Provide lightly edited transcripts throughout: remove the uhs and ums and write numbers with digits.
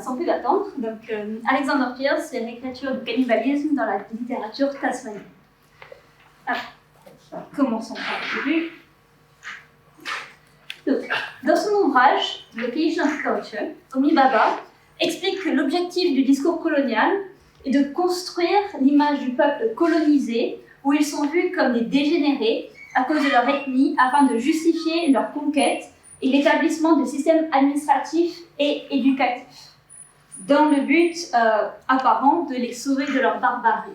sans plus attendre, donc Alexander Pierce, les réécritures du cannibalisme dans la littérature tasmanienne. Commençons par le début. Donc, dans son ouvrage, The Location of Culture, Homi Bhabha explique que l'objectif du discours colonial est de construire l'image du peuple colonisé, où ils sont vus comme des dégénérés à cause de leur ethnie, afin de justifier leur conquête et l'établissement de systèmes administratifs et éducatifs, dans le but apparent de les sauver de leur barbarie.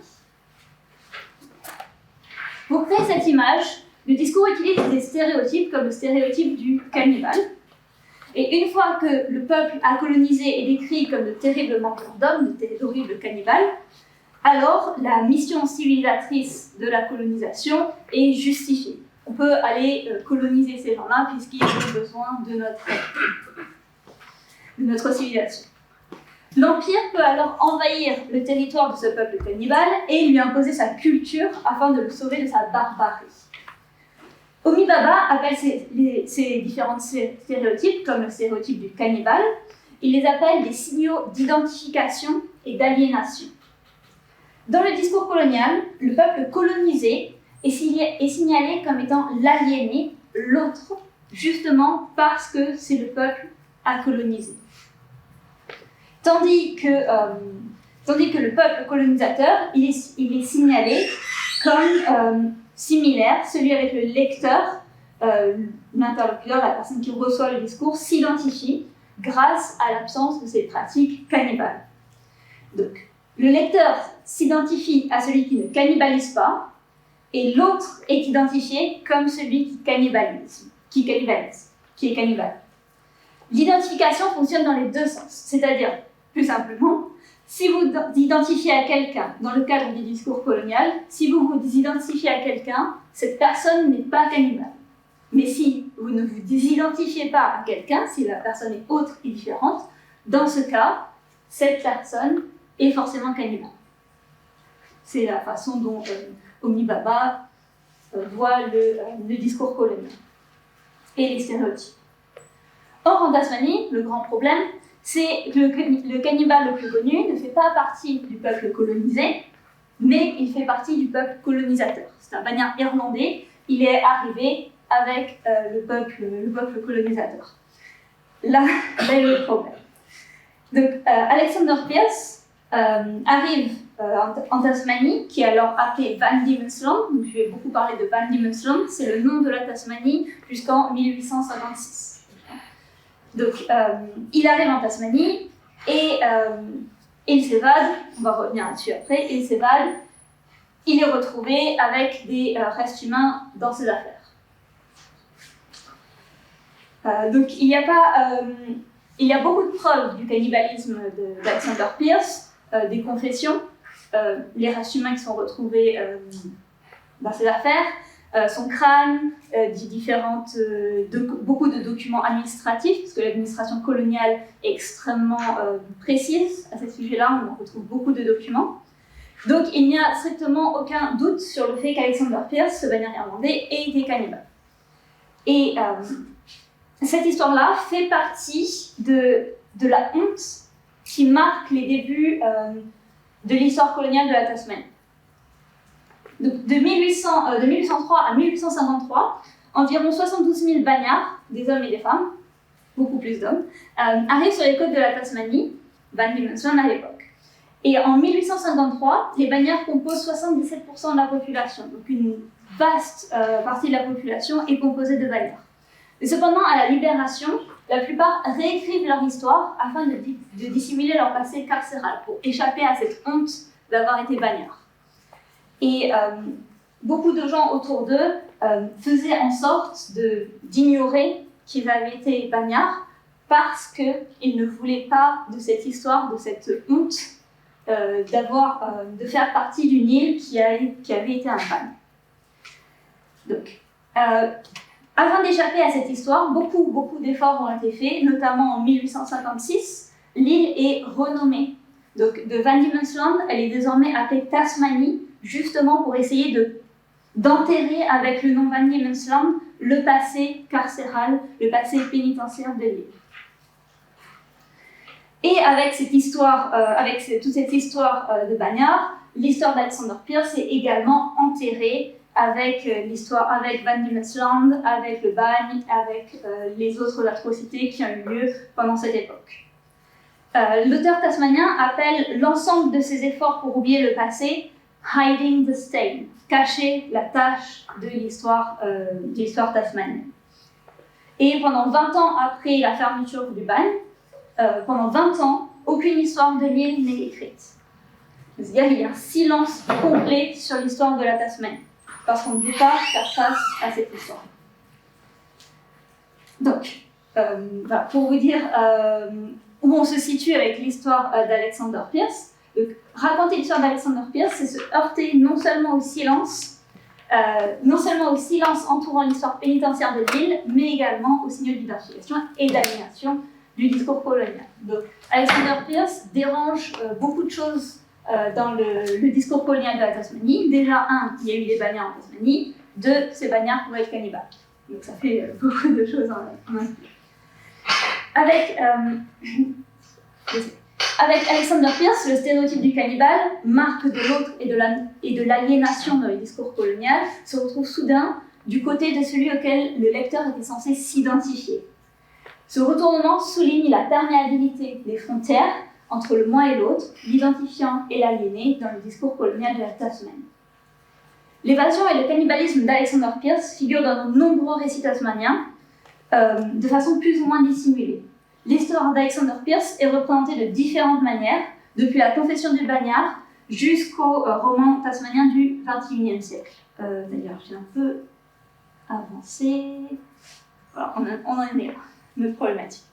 Pour créer cette image, le discours utilise des stéréotypes comme le stéréotype du cannibale. Et une fois que le peuple a colonisé est décrit comme de terribles mangeurs d'hommes, d'horribles cannibales, alors la mission civilisatrice de la colonisation est justifiée. On peut aller coloniser ces gens-là puisqu'ils ont besoin de notre civilisation. L'Empire peut alors envahir le territoire de ce peuple cannibale et lui imposer sa culture afin de le sauver de sa barbarie. Homi Bhabha appelle ces différents stéréotypes, comme le stéréotype du cannibale, il les appelle des signaux d'identification et d'aliénation. Dans le discours colonial, le peuple colonisé est signalé comme étant l'aliéné, l'autre, justement parce que c'est le peuple à coloniser. Tandis que le peuple colonisateur, il est signalé comme similaire, celui avec le lecteur, l'interlocuteur, la personne qui reçoit le discours, s'identifie grâce à l'absence de ces pratiques cannibales. Donc, le lecteur s'identifie à celui qui ne cannibalise pas, et l'autre est identifié comme celui qui est cannibale. L'identification fonctionne dans les deux sens, c'est-à-dire, plus simplement, si vous identifiez à quelqu'un, dans le cadre du discours colonial, si vous vous identifiez à quelqu'un, cette personne n'est pas cannibale. Mais si vous ne vous identifiez pas à quelqu'un, si la personne est autre et différente, dans ce cas, cette personne est forcément cannibale. C'est la façon dont Homi Bhabha voit le discours colonial et les stéréotypes. Or, en Tasmanie, le grand problème, c'est que le cannibale le plus connu ne fait pas partie du peuple colonisé, mais il fait partie du peuple colonisateur. C'est un bagnard irlandais, il est arrivé avec le peuple colonisateur. Là est le problème. Donc, Alexander Pierce arrive en Tasmanie, qui est alors appelée Van Diemen's Land. Donc, je vais beaucoup parler de Van Diemen's Land, c'est le nom de la Tasmanie jusqu'en 1856. Donc, il arrive en Tasmanie et il s'évade, on va revenir là-dessus après, il s'évade, il est retrouvé avec des restes humains dans ses affaires. Donc, il y a beaucoup de preuves du cannibalisme d'Alexander Pierce, des confessions, les restes humains qui sont retrouvés dans ses affaires, son crâne, beaucoup de documents administratifs, parce que l'administration coloniale est extrêmement précise à ce sujet-là, on en retrouve beaucoup de documents. Donc il n'y a strictement aucun doute sur le fait qu'Alexander Pierce, ce bagnard irlandais, ait été cannibale. Et cette histoire-là fait partie de la honte qui marque les débuts de l'histoire coloniale de la Tasmanie. Donc, de 1803 à 1853, environ 72 000 bagnards, des hommes et des femmes, beaucoup plus d'hommes, arrivent sur les côtes de la Tasmanie, Van Diemen's Land à l'époque. Et en 1853, les bagnards composent 77% de la population. Donc une vaste partie de la population est composée de bagnards. Et cependant, à la Libération, la plupart réécrivent leur histoire afin de dissimuler leur passé carcéral, pour échapper à cette honte d'avoir été bagnards. Et beaucoup de gens autour d'eux faisaient en sorte d'ignorer qu'ils avaient été bagnards parce qu'ils ne voulaient pas de cette histoire, de cette honte de faire partie d'une île qui avait été un bagne. Donc, avant d'échapper à cette histoire, beaucoup d'efforts ont été faits, notamment en 1856, l'île est renommée. Donc, de Van Diemen's Land, elle est désormais appelée Tasmanie, justement pour essayer d'enterrer avec le nom Van Diemen's Land le passé carcéral, le passé pénitentiaire de l'île. Et avec cette histoire, toute cette histoire de bagnard, l'histoire d'Alexander Pierce est également enterrée avec l'histoire, avec Van Diemen's Land, avec le bagne, avec les autres atrocités qui ont eu lieu pendant cette époque. L'auteur tasmanien appelle l'ensemble de ses efforts pour oublier le passé « hiding the stain », cacher la tache de l'histoire tasmanienne. Et pendant 20 ans après la fermeture du bagne, pendant 20 ans, aucune histoire de l'île n'est écrite. C'est-à-dire qu'il y a un silence complet sur l'histoire de la Tasmanie, parce qu'on ne veut pas faire face à cette histoire. Donc, voilà, pour vous dire où on se situe avec l'histoire d'Alexander Pierce, donc, raconter l'histoire d'Alexander Pierce, c'est se heurter non seulement au silence entourant l'histoire pénitentiaire de l'île, mais également aux signaux d'identification et d'aliénation du discours colonial. Donc, Alexander Pierce dérange beaucoup de choses dans le discours colonial de la Tasmanie. Déjà, il y a eu des bagnards en Tasmanie. 2, ces bagnards pouvaient être cannibales. Donc, ça fait beaucoup de choses en un. Avec Alexander Pierce, le stéréotype du cannibale, marque de l'autre et de l'aliénation dans le discours colonial, se retrouve soudain du côté de celui auquel le lecteur était censé s'identifier. Ce retournement souligne la perméabilité des frontières entre le moi et l'autre, l'identifiant et l'aliéné dans le discours colonial de la Tasmanie. L'évasion et le cannibalisme d'Alexander Pierce figurent dans de nombreux récits tasmaniens de façon plus ou moins dissimulée. L'histoire d'Alexander Pierce est représentée de différentes manières, depuis la confession du bagnard jusqu'au roman tasmanien du XXIe siècle. D'ailleurs, j'ai un peu avancé. Voilà, on en est là, notre problématique.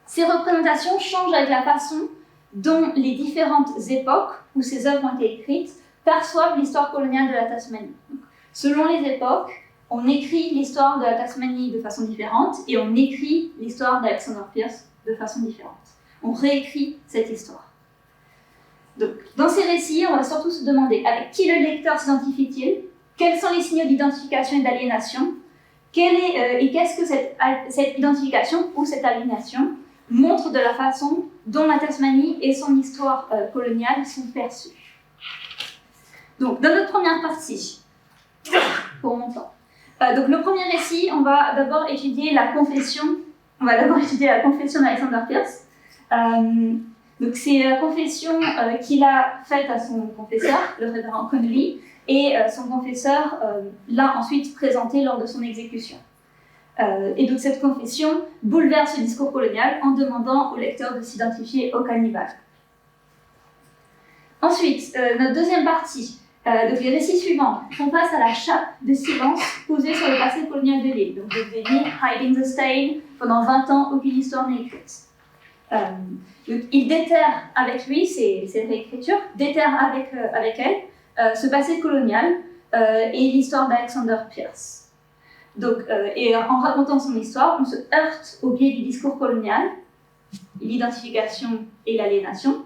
Ces représentations changent avec la façon dont les différentes époques où ces œuvres ont été écrites perçoivent l'histoire coloniale de la Tasmanie. Donc, selon les époques, on écrit l'histoire de la Tasmanie de façon différente et on écrit l'histoire d'Alexander Pierce de façon différente. On réécrit cette histoire. Donc, dans ces récits, on va surtout se demander avec qui le lecteur s'identifie-t-il, quels sont les signaux d'identification et d'aliénation, et qu'est-ce que cette identification ou cette aliénation montre de la façon dont la Tasmanie et son histoire coloniale sont perçues. Donc, dans notre première partie, pour mon temps, donc le premier récit, on va d'abord étudier la confession. On va d'abord étudier la confession d'Alexander Pierce. Donc c'est la confession qu'il a faite à son confesseur, le révérend Connolly, et son confesseur l'a ensuite présentée lors de son exécution. Et donc cette confession bouleverse le discours colonial en demandant au lecteur de s'identifier au cannibale. Ensuite, notre deuxième partie. Donc les récits suivants font face à la chape de silence posée sur le passé colonial de l'île. Donc je vous ai dit, hiding the stain, pendant 20 ans, aucune histoire n'est écrite. Donc, il déterre avec lui, ces réécritures, déterre avec elle ce passé colonial et l'histoire d'Alexander Pierce. Donc, et en racontant son histoire, on se heurte au biais du discours colonial, l'identification et l'aliénation,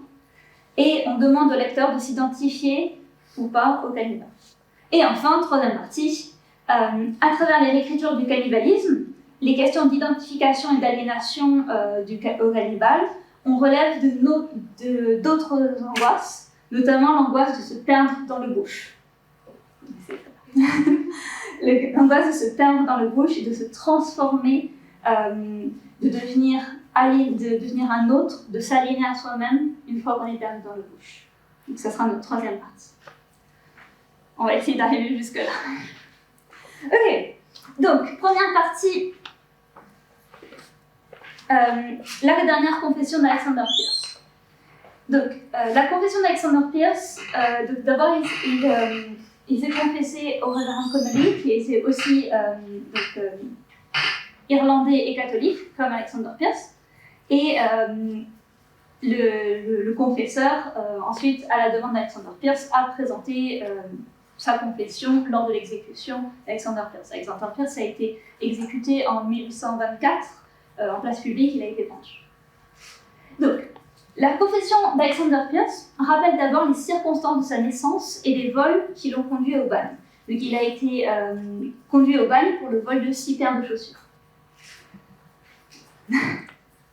et on demande au lecteur de s'identifier ou pas au cannibale. Et enfin, troisième partie, à travers les réécritures du cannibalisme, les questions d'identification et d'aliénation au cannibale, on relève d'autres angoisses, notamment l'angoisse de se perdre dans le bush. L'angoisse de se perdre dans le bush et de se transformer, de devenir un autre, de s'aliéner à soi-même une fois qu'on est perdu dans le bush. Donc ça sera notre troisième partie. On va essayer d'arriver jusque-là. Ok, donc première partie, la dernière confession d'Alexander Pierce. Donc la confession d'Alexander Pierce, d'abord il s'est confessé au révérend Connolly, qui est aussi irlandais et catholique, comme Alexander Pierce, et le confesseur, ensuite, à la demande d'Alexander Pierce, a présenté sa confession lors de l'exécution d'Alexander Pierce. Alexander Pierce a été exécuté en 1824 en place publique, il a été pendu. Donc, la confession d'Alexander Pierce rappelle d'abord les circonstances de sa naissance et les vols qui l'ont conduit au bagne. Donc, il a été conduit au bagne pour le vol de 6 paires de chaussures.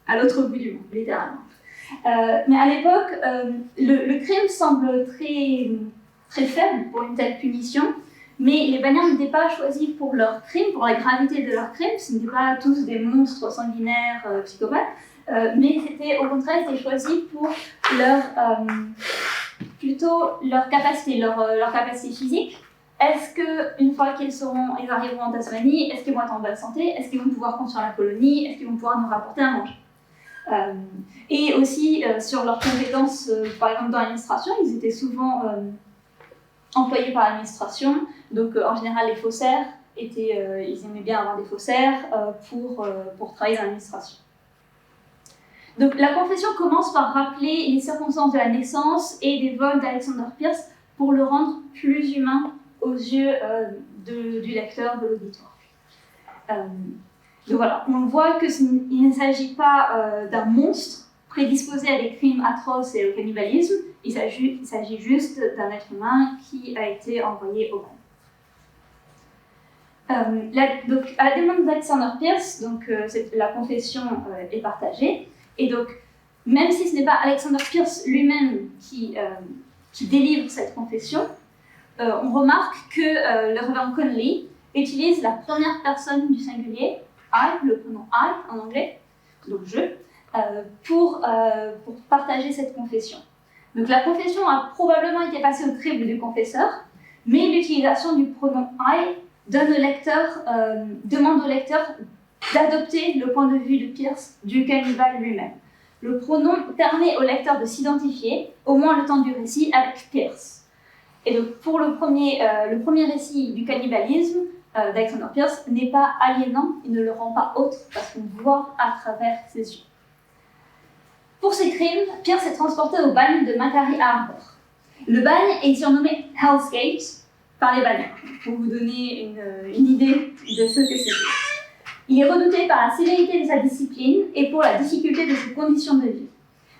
à l'autre bout du monde, littéralement. Mais à l'époque, le crime semble très, très faible pour une telle punition, mais les bagnards n'étaient pas choisis pour leur crime, pour la gravité de leur crime, ce n'étaient pas tous des monstres sanguinaires, psychopathes, mais c'était au contraire choisis pour plutôt leur capacité, leur capacité physique. Est-ce qu'une fois qu'ils arriveront en Tasmanie, est-ce qu'ils vont être en bonne santé? Est-ce qu'ils vont pouvoir construire la colonie? Est-ce qu'ils vont pouvoir nous rapporter à manger? Et aussi sur leurs compétences, par exemple dans l'administration, ils étaient souvent employés par l'administration. Donc en général, les faussaires, ils aimaient bien avoir des faussaires pour travailler dans l'administration. Donc la confession commence par rappeler les circonstances de la naissance et des vols d'Alexander Pierce pour le rendre plus humain aux yeux du lecteur, de l'auditoire. Donc voilà, on voit qu'il ne s'agit pas d'un monstre prédisposé à des crimes atroces et au cannibalisme, il s'agit juste d'un être humain qui a été envoyé au bagne. Donc, à la demande d'Alexander Pierce, la confession est partagée, et donc, même si ce n'est pas Alexander Pierce lui-même qui délivre cette confession, on remarque que le révérend Connolly utilise la première personne du singulier, I, le pronom I en anglais, donc je, pour partager cette confession. Donc la confession a probablement été passée au crible du confesseur, mais l'utilisation du pronom I demande au lecteur d'adopter le point de vue de Pierce du cannibale lui-même. Le pronom permet au lecteur de s'identifier, au moins le temps du récit, avec Pierce. Et donc pour le premier récit du cannibalisme, d'Alexander Pierce n'est pas aliénant, il ne le rend pas autre parce qu'on voit à travers ses yeux. Pour ces crimes, Pierce est transporté au bagne de Macquarie Harbour. Le bagne est surnommé Hell's Gate par les bagnards, pour vous donner une idée de ce que c'est. Il est redouté par la sévérité de sa discipline et pour la difficulté de ses conditions de vie.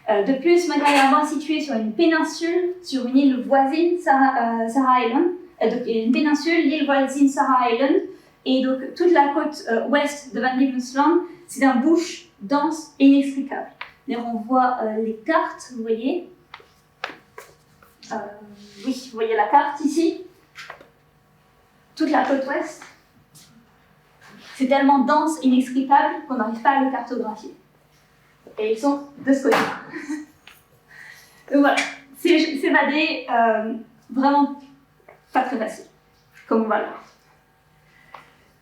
De plus, Macquarie Harbour est situé sur une péninsule, sur une île voisine, Sarah Island. Donc, il y a une péninsule, l'île voisine Sarah Island, et donc toute la côte ouest de Van Diemen's Land, c'est un bush dense et inextricable. D'ailleurs, on voit les cartes, vous voyez. Oui, vous voyez la carte ici. Toute la côte ouest. C'est tellement dense et inextricable qu'on n'arrive pas à le cartographier. Et ils sont de ce côté-là. Donc voilà, s'évader, vraiment pas très facile, comme on va le voir.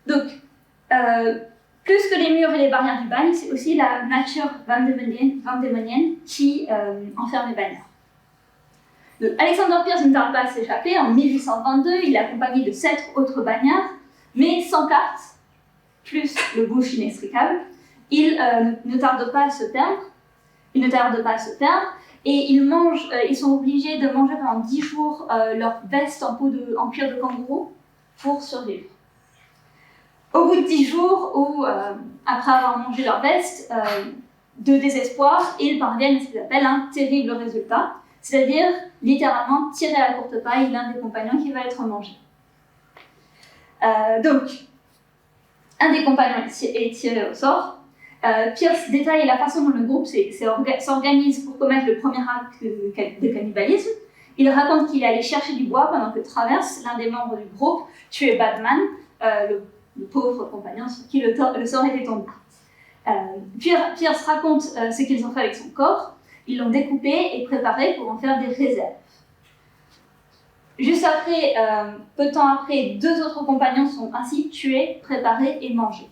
Donc, plus que les murs et les barrières du bagne, c'est aussi la nature vandémonienne qui enferme les bagnards. Donc, Alexander Pierce ne tarde pas à s'échapper. En 1822, il est accompagné de 7 autres bagnards, mais sans carte, plus le bush inextricable, ils ne tardent pas à se perdre. Et ils sont obligés de manger pendant 10 jours leur veste en cuir de kangourou pour survivre. Au bout de 10 jours, après avoir mangé leur veste, de désespoir, ils parviennent à ce qu'ils appellent un terrible résultat, c'est-à-dire littéralement tirer à la courte paille l'un des compagnons qui va être mangé. Donc, un des compagnons est tiré au sort. Pierce détaille la façon dont le groupe s'organise pour commettre le premier acte de cannibalisme. Il raconte qu'il est allé chercher du bois pendant que Travers, l'un des membres du groupe, tuait Badman, le pauvre compagnon sur qui le sort était tombé. Pierce raconte ce qu'ils ont fait avec son corps. Ils l'ont découpé et préparé pour en faire des réserves. Juste après, peu de temps après, 2 autres compagnons sont ainsi tués, préparés et mangés.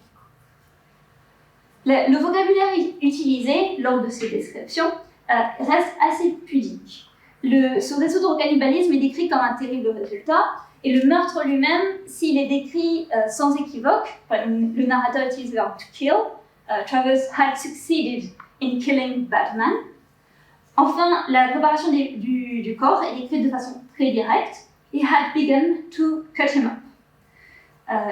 Le vocabulaire utilisé lors de ces descriptions reste assez pudique. Se résoudre au cannibalisme est décrit comme un terrible résultat, et le meurtre lui-même, s'il est décrit sans équivoque, le narrateur utilise le verbe to kill, Travers had succeeded in killing Batman. Enfin, la préparation du corps est décrite de façon très directe. He had begun to cut him up.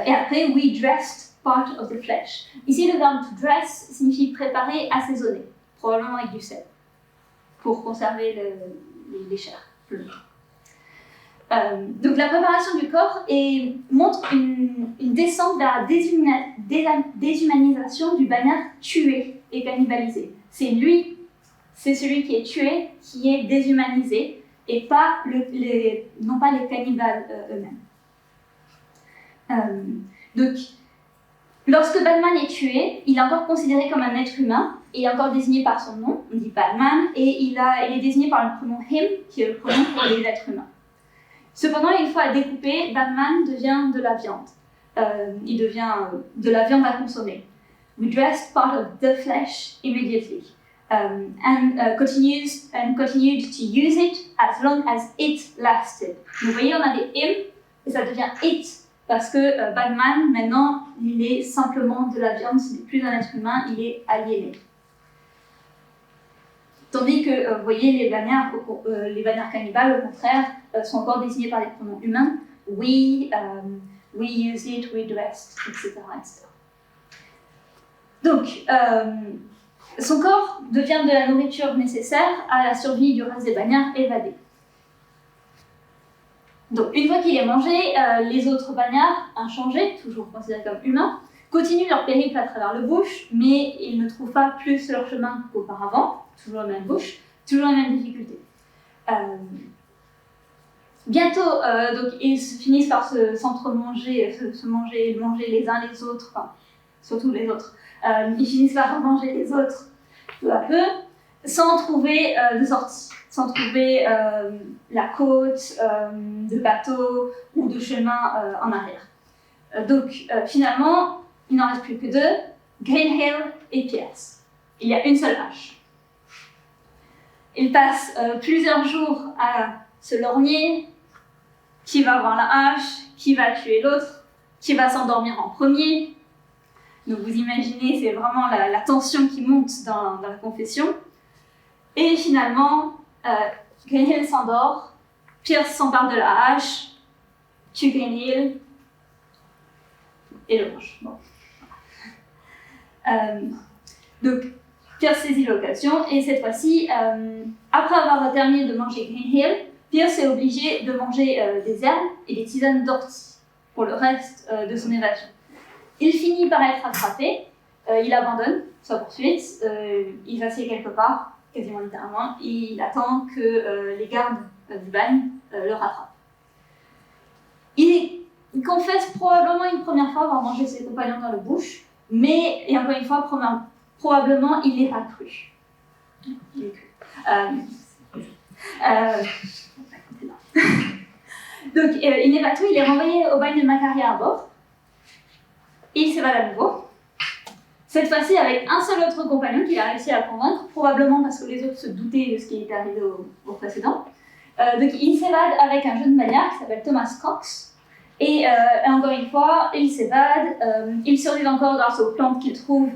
Et après, we dressed part of the flesh. Ici, le verbe to dress signifie préparer, assaisonner, probablement avec du sel, pour conserver les chairs. Donc la préparation du corps montre une descente vers la déshumanisation du bagnard tué et cannibalisé. C'est celui qui est tué qui est déshumanisé et non pas les cannibales eux-mêmes. Donc, lorsque Batman est tué, il est encore considéré comme un être humain, il est encore désigné par son nom, on dit Batman, et il est désigné par le pronom him, qui est le pronom pour les êtres humains. Cependant, une fois découpé, Batman devient de la viande. Il devient de la viande à consommer. We dressed part of the flesh immediately, and continued to use it as long as it lasted. Vous voyez, on a des him, et ça devient it. Parce que Batman, maintenant, il est simplement de la viande, ce n'est plus un être humain, il est aliéné. Tandis que, vous voyez, les bagnards cannibales, au contraire, sont encore désignés par des pronoms humains. We use it, we dressed, etc. etc. Donc, son corps devient de la nourriture nécessaire à la survie du reste des bagnards évadés. Donc, une fois qu'il est mangé, les autres bagnards, inchangés, toujours considérés comme humains, continuent leur périple à travers le bush, mais ils ne trouvent pas plus leur chemin qu'auparavant, toujours le même bush, toujours la même difficulté. Bientôt, donc, ils finissent par s'entre-manger, manger les uns les autres, enfin, surtout les autres. Ils finissent par manger les autres peu à peu, sans trouver de sortie. Sans trouver la côte, de bateau ou de chemin en arrière. Donc finalement, il n'en reste plus que deux, Green Hill et Pierce. Il y a une seule hache. Ils passent plusieurs jours à se lorgner, qui va avoir la hache, qui va tuer l'autre, qui va s'endormir en premier. Donc vous imaginez, c'est vraiment la tension qui monte dans la confession. Et finalement, Green Hill s'endort, Pierce s'empare de la hache, tue Green Hill et le mange. Bon. Donc, Pierce saisit l'occasion et cette fois-ci, après avoir terminé de manger Green Hill, Pierce est obligé de manger des herbes et des tisanes d'ortie pour le reste de son évasion. Il finit par être attrapé, il abandonne sa poursuite, il s'assied quelque part, quasiment littéralement, et il attend que les gardes du bagne le rattrapent. Il confesse probablement une première fois avoir mangé ses compagnons dans le bush, mais, et encore une fois, probablement il n'est pas cru. Il est cru. Donc, il n'est pas cru, il est renvoyé au bagne de Macaria à bord. Il s'évade à nouveau. Cette fois-ci avec un seul autre compagnon qu'il a réussi à convaincre, probablement parce que les autres se doutaient de ce qui était arrivé au précédent. Donc il s'évade avec un jeune bagnard qui s'appelle Thomas Cox. Et encore une fois, il s'évade, il survit encore grâce aux plantes qu'il trouve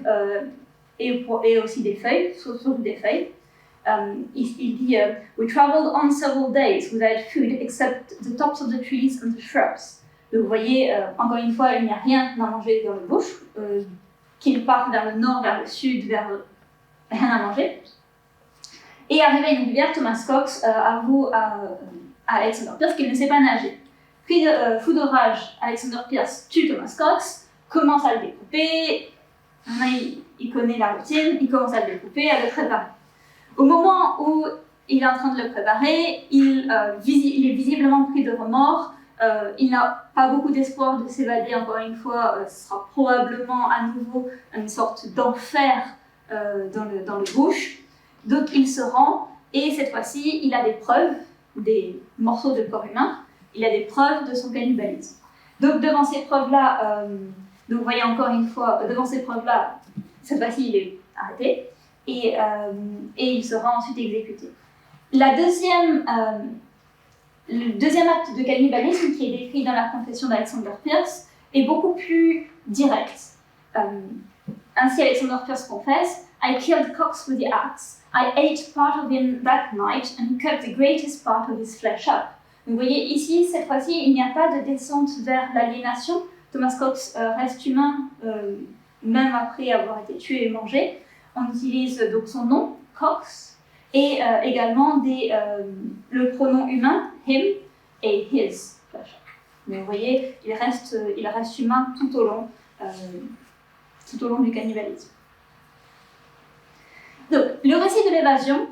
et aussi des feuilles, surtout des feuilles. Il dit We traveled on several days without food except the tops of the trees and the shrubs. Donc vous voyez, encore une fois, il n'y a rien à manger dans le bush. Qu'il parte vers le nord, vers le sud, vers rien à manger. Et arrivé à une rivière, Thomas Cox avoue à Alexander Pierce qu'il ne sait pas nager. Puis, fou de rage, Alexander Pierce tue Thomas Cox, commence à le découper. Il connaît la routine, il commence à le découper, à le préparer. Au moment où il est en train de le préparer, il est visiblement pris de remords. Il n'a pas beaucoup d'espoir de s'évader encore une fois, ce sera probablement à nouveau une sorte d'enfer dans le bush. Donc il se rend et cette fois-ci il a des preuves, des morceaux de corps humain, il a des preuves de son cannibalisme. Donc devant ces preuves-là, donc vous voyez encore une fois, devant ces preuves-là, cette fois-ci il est arrêté et il sera ensuite exécuté. Le deuxième acte de cannibalisme qui est décrit dans la confession d'Alexander Pierce est beaucoup plus direct. Ainsi, Alexander Pierce confesse I killed Cox with the axe. I ate part of him that night and cut the greatest part of his flesh up. Vous voyez ici, cette fois-ci, il n'y a pas de descente vers l'aliénation. Thomas Cox reste humain même après avoir été tué et mangé. On utilise donc son nom, Cox, et également le pronom humain, him, et his pleasure. Mais vous voyez, il reste humain tout au long du cannibalisme. Donc, le récit de l'évasion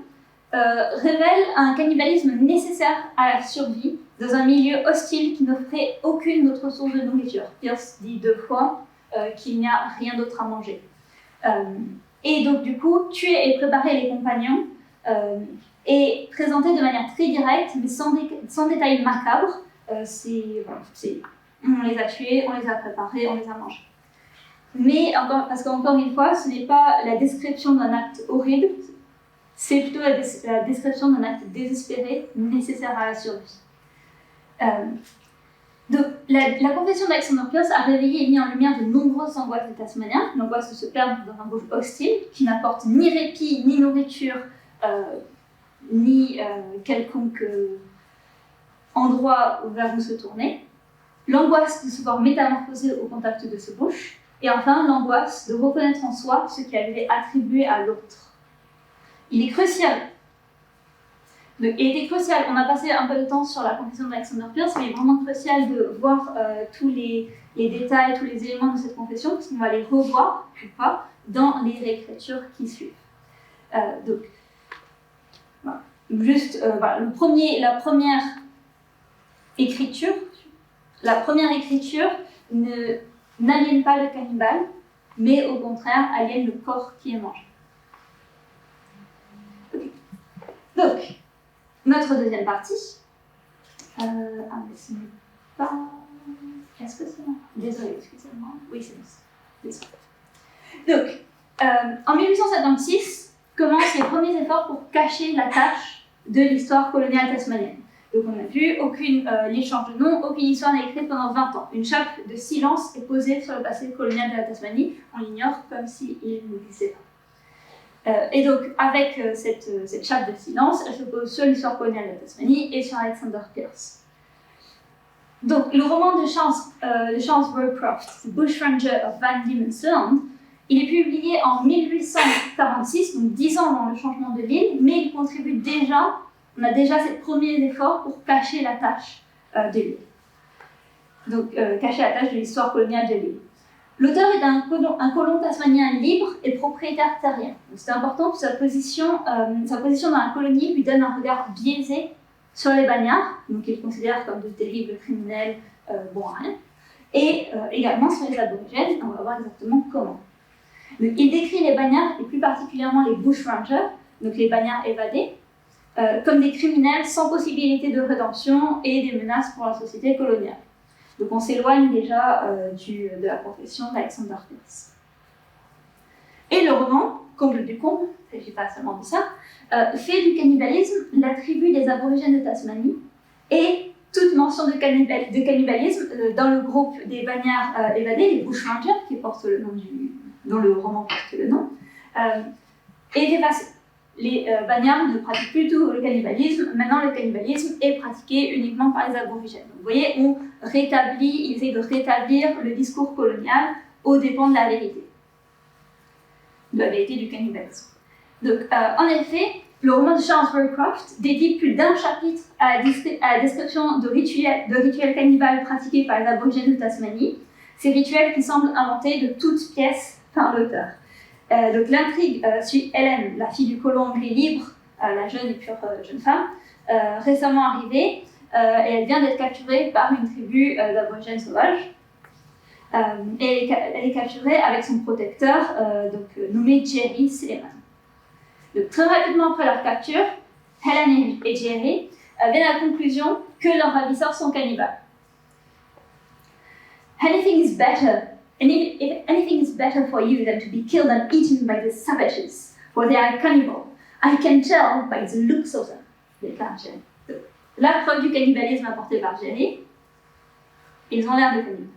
révèle un cannibalisme nécessaire à la survie dans un milieu hostile qui n'offrait aucune autre source de nourriture. Pierce dit 2 fois qu'il n'y a rien d'autre à manger. Et donc, du coup, tuer et préparer les compagnons est présenté de manière très directe, mais sans détails macabres. On les a tués, on les a préparés, on les a mangés. Mais, parce qu'encore une fois, ce n'est pas la description d'un acte horrible, c'est plutôt la description d'un acte désespéré, nécessaire à la survie. Donc, la confession d'Alexander Pierce a réveillé et mis en lumière de nombreuses angoisses des Tasmaniens, l'angoisse de se perdre dans un bouge hostile qui n'apporte ni répit, ni nourriture, ni quelconque endroit vers où se tourner, l'angoisse de se voir métamorphoser au contact de ce bush, et enfin l'angoisse de reconnaître en soi ce qui avait été attribué à l'autre. Il est crucial. Il était crucial, on a passé un peu de temps sur la confession d'Alexander Pierce, mais il est vraiment crucial de voir tous les détails, tous les éléments de cette confession, parce qu'on va les revoir, ou pas, dans les réécritures qui suivent. Donc, voilà. Juste, voilà, la première écriture n'aliène pas le cannibale, mais au contraire aliène le corps qui est mangé. Okay. Donc, notre deuxième partie. Mais ce n'est pas. Est-ce que c'est bon? Désolée, excusez-moi. Oui, c'est bon. Désolée. Donc, en 1876, commencent les premiers efforts pour cacher la tâche de l'histoire coloniale tasmanienne. Donc on a vu, aucune l'échange de noms, aucune histoire n'est écrite pendant 20 ans. Une chape de silence est posée sur le passé colonial de la Tasmanie, on l'ignore comme s'il n'existait pas. Et donc avec cette chape de silence, elle se pose sur l'histoire coloniale de la Tasmanie et sur Alexander Pierce. Donc le roman de Charles Roycroft, The Bushranger of Van Diemen's Land, il est publié en 1846, donc 10 ans avant le changement de l'île, mais il contribue déjà. On a déjà ces premiers efforts pour cacher la tâche de l'île. Donc, cacher la tâche de l'histoire coloniale de l'île. L'auteur est un colon tasmanien libre et propriétaire terrien. C'est important que sa position dans la colonie lui donne un regard biaisé sur les bagnards, donc il considère comme de terribles criminels bons à rien, et également sur les aborigènes, on va voir exactement comment. Donc, il décrit les bagnards, et plus particulièrement les bushrangers, donc les bagnards évadés, comme des criminels sans possibilité de rédemption et des menaces pour la société coloniale. Donc on s'éloigne déjà de la profession d'Alexander Pierce. Et le roman, comble du comble, il ne s'agit pas seulement de ça, fait du cannibalisme la tribu des aborigènes de Tasmanie, et toute mention de cannibalisme dans le groupe des bagnards évadés, les bushrangers, qui portent le nom dont le roman porte le nom, est dépassée. Les bagnards ne pratiquent plus tout le cannibalisme. Maintenant, le cannibalisme est pratiqué uniquement par les aborigènes. Donc, vous voyez, ils essaient de rétablir le discours colonial aux dépens de la vérité du cannibalisme. Donc, en effet, le roman de Charles Roycroft dédie plus d'un chapitre à la description de rituels cannibales pratiqués par les aborigènes de Tasmanie, ces rituels qui semblent inventés de toutes pièces par l'auteur. Donc l'intrigue suit Helen, la fille du colon anglais libre, la jeune et pure jeune femme, récemment arrivée, et elle vient d'être capturée par une tribu d'aborigènes sauvages. Et elle est capturée avec son protecteur, nommé Jerry Seaman. Donc très rapidement après leur capture, Helen et Jerry viennent à la conclusion que leurs ravisseurs sont cannibales. Anything is better. And if anything is better for you than to be killed and eaten by the savages, for they are cannibal, I can tell by the looks of them, déclare Jerry. La preuve du cannibalisme apportée par Jerry, ils ont l'air de cannibales.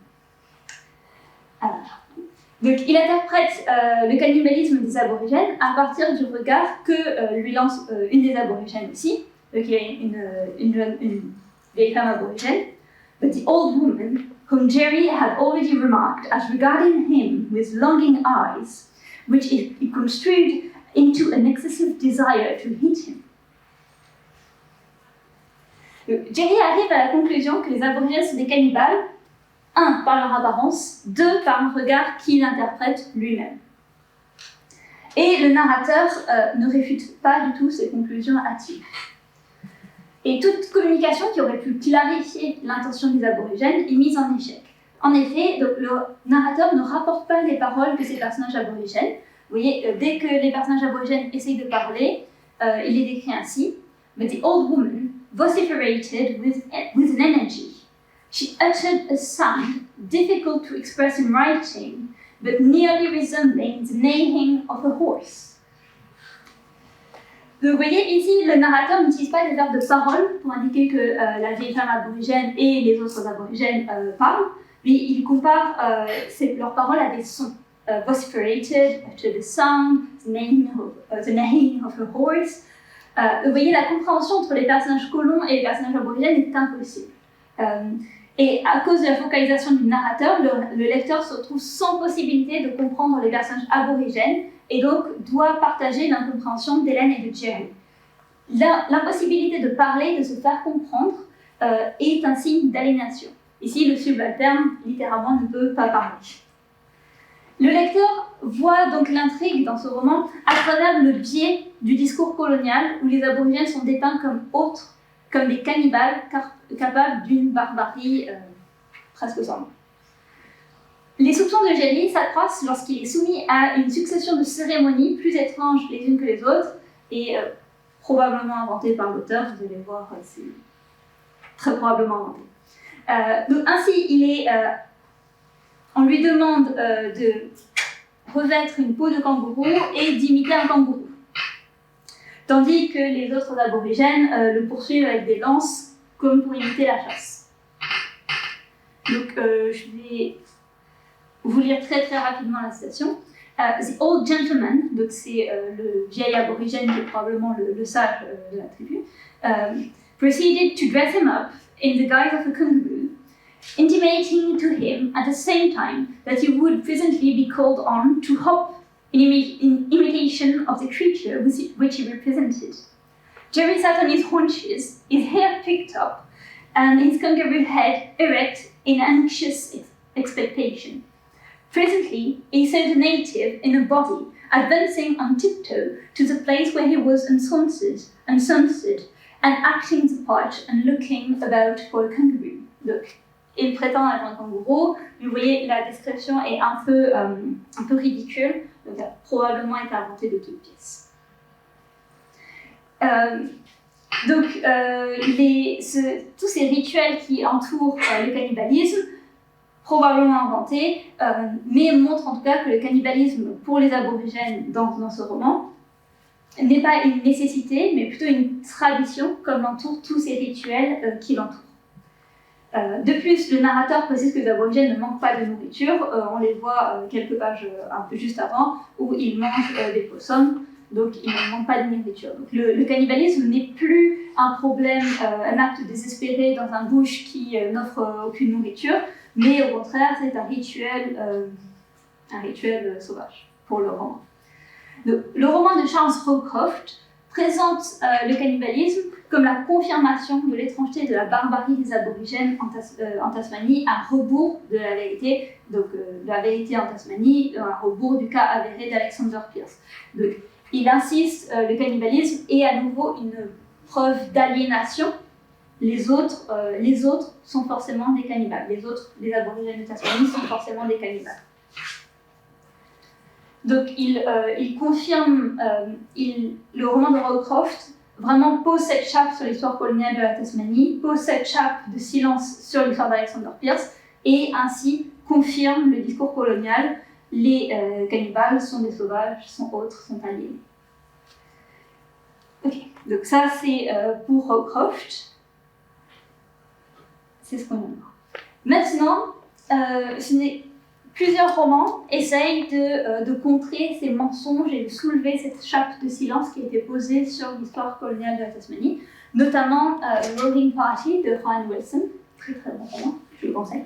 Donc il interprète le cannibalisme des aborigènes à partir du regard que lui lance une des aborigènes aussi, qui est une vieille femme aborigène, but the old woman whom Jerry had already remarked as regarding him with longing eyes, which he construed into an excessive desire to hit him. Jerry arrive à la conclusion que les aborigènes sont des cannibales, 1. par leur apparence, 2. par un regard qu'il interprète lui-même. Et le narrateur ne réfute pas du tout ces conclusions hâtives. Et toute communication qui aurait pu clarifier l'intention des aborigènes est mise en échec. En effet, donc, le narrateur ne rapporte pas les paroles de ces personnages aborigènes. Vous voyez, dès que les personnages aborigènes essayent de parler, il les décrit ainsi. But the old woman vociferated with an energy. She uttered a sound difficult to express in writing, but nearly resembling the neighing of a horse. Donc, vous voyez, ici, le narrateur n'utilise pas les verbes de parole pour indiquer que la vieille femme aborigène et les autres aborigènes parlent, mais il compare leurs paroles à des sons. Vociferated, uttered a sound, the neighing of a horse. Vous voyez, la compréhension entre les personnages colons et les personnages aborigènes est impossible. Et à cause de la focalisation du narrateur, le lecteur se retrouve sans possibilité de comprendre les personnages aborigènes et donc doit partager l'incompréhension d'Hélène et de Jerry. L'impossibilité de parler, de se faire comprendre, est un signe d'aliénation. Ici, le subalterne, littéralement, ne peut pas parler. Le lecteur voit donc l'intrigue dans ce roman à travers le biais du discours colonial où les aborigènes sont dépeints comme autres, comme des cannibales capables d'une barbarie presque sans nom. Les soupçons de Jerry s'accroissent lorsqu'il est soumis à une succession de cérémonies plus étranges les unes que les autres et probablement inventées par l'auteur, vous allez voir, c'est très probablement inventé. Donc ainsi, on lui demande de revêtre une peau de kangourou et d'imiter un kangourou. Tandis que les autres aborigènes le poursuivent avec des lances comme pour imiter la chasse. Donc je vais vous lire très très rapidement la citation. The old gentleman, donc c'est le vieil aborigène qui est probablement le sage de la tribu, proceeded to dress him up in the guise of a kangaroo, intimating to him at the same time that he would presently be called on to hop in imitation of the creature which he represented. Jerry sat on his haunches, his hair picked up, and his kangaroo head erect in anxious expectation. Presently, he saw the native in a body, advancing on tiptoe to the place where he was ensconced, and acting the part and looking about for a kangaroo. Donc, il prétend être un kangourou, mais vous voyez, la description est un peu ridicule, donc elle a probablement été inventée de toutes pièces. Tous ces rituels qui entourent le cannibalisme, probablement inventés, mais montrent en tout cas que le cannibalisme pour les aborigènes dans ce roman n'est pas une nécessité, mais plutôt une tradition, comme l'entourent tous ces rituels qui l'entourent. De plus, le narrateur précise que les aborigènes ne manquent pas de nourriture. On les voit quelques pages un peu juste avant, où ils mangent des possums, donc ils ne manquent pas de nourriture. Donc le cannibalisme n'est plus un problème, un acte désespéré dans un bush qui n'offre aucune nourriture, mais au contraire, c'est un rituel sauvage pour le roman. Le roman de Charles Rowcroft présente le cannibalisme comme la confirmation de l'étrangeté de la barbarie des aborigènes en Tasmanie, à rebours de la vérité, donc la vérité en Tasmanie, à rebours du cas avéré d'Alexander Pierce. Donc, il insiste, le cannibalisme est à nouveau une preuve d'aliénation. Les autres sont forcément des cannibales. Les aborigènes de Tasmanie sont forcément des cannibales. Donc il confirme, le roman de Rowcroft vraiment pose cette chape sur l'histoire coloniale de la Tasmanie, pose cette chape de silence sur l'histoire d'Alexander Pierce, et ainsi confirme le discours colonial. Les cannibales sont des sauvages, sont autres, sont aliénés. Ok, donc ça c'est pour Rowcroft. C'est ce qu'on aime. Maintenant, plusieurs romans essayent de contrer ces mensonges et de soulever cette chape de silence qui a été posée sur l'histoire coloniale de la Tasmanie, notamment Roving Party de Ryan Wilson, très très bon roman, je le conseille.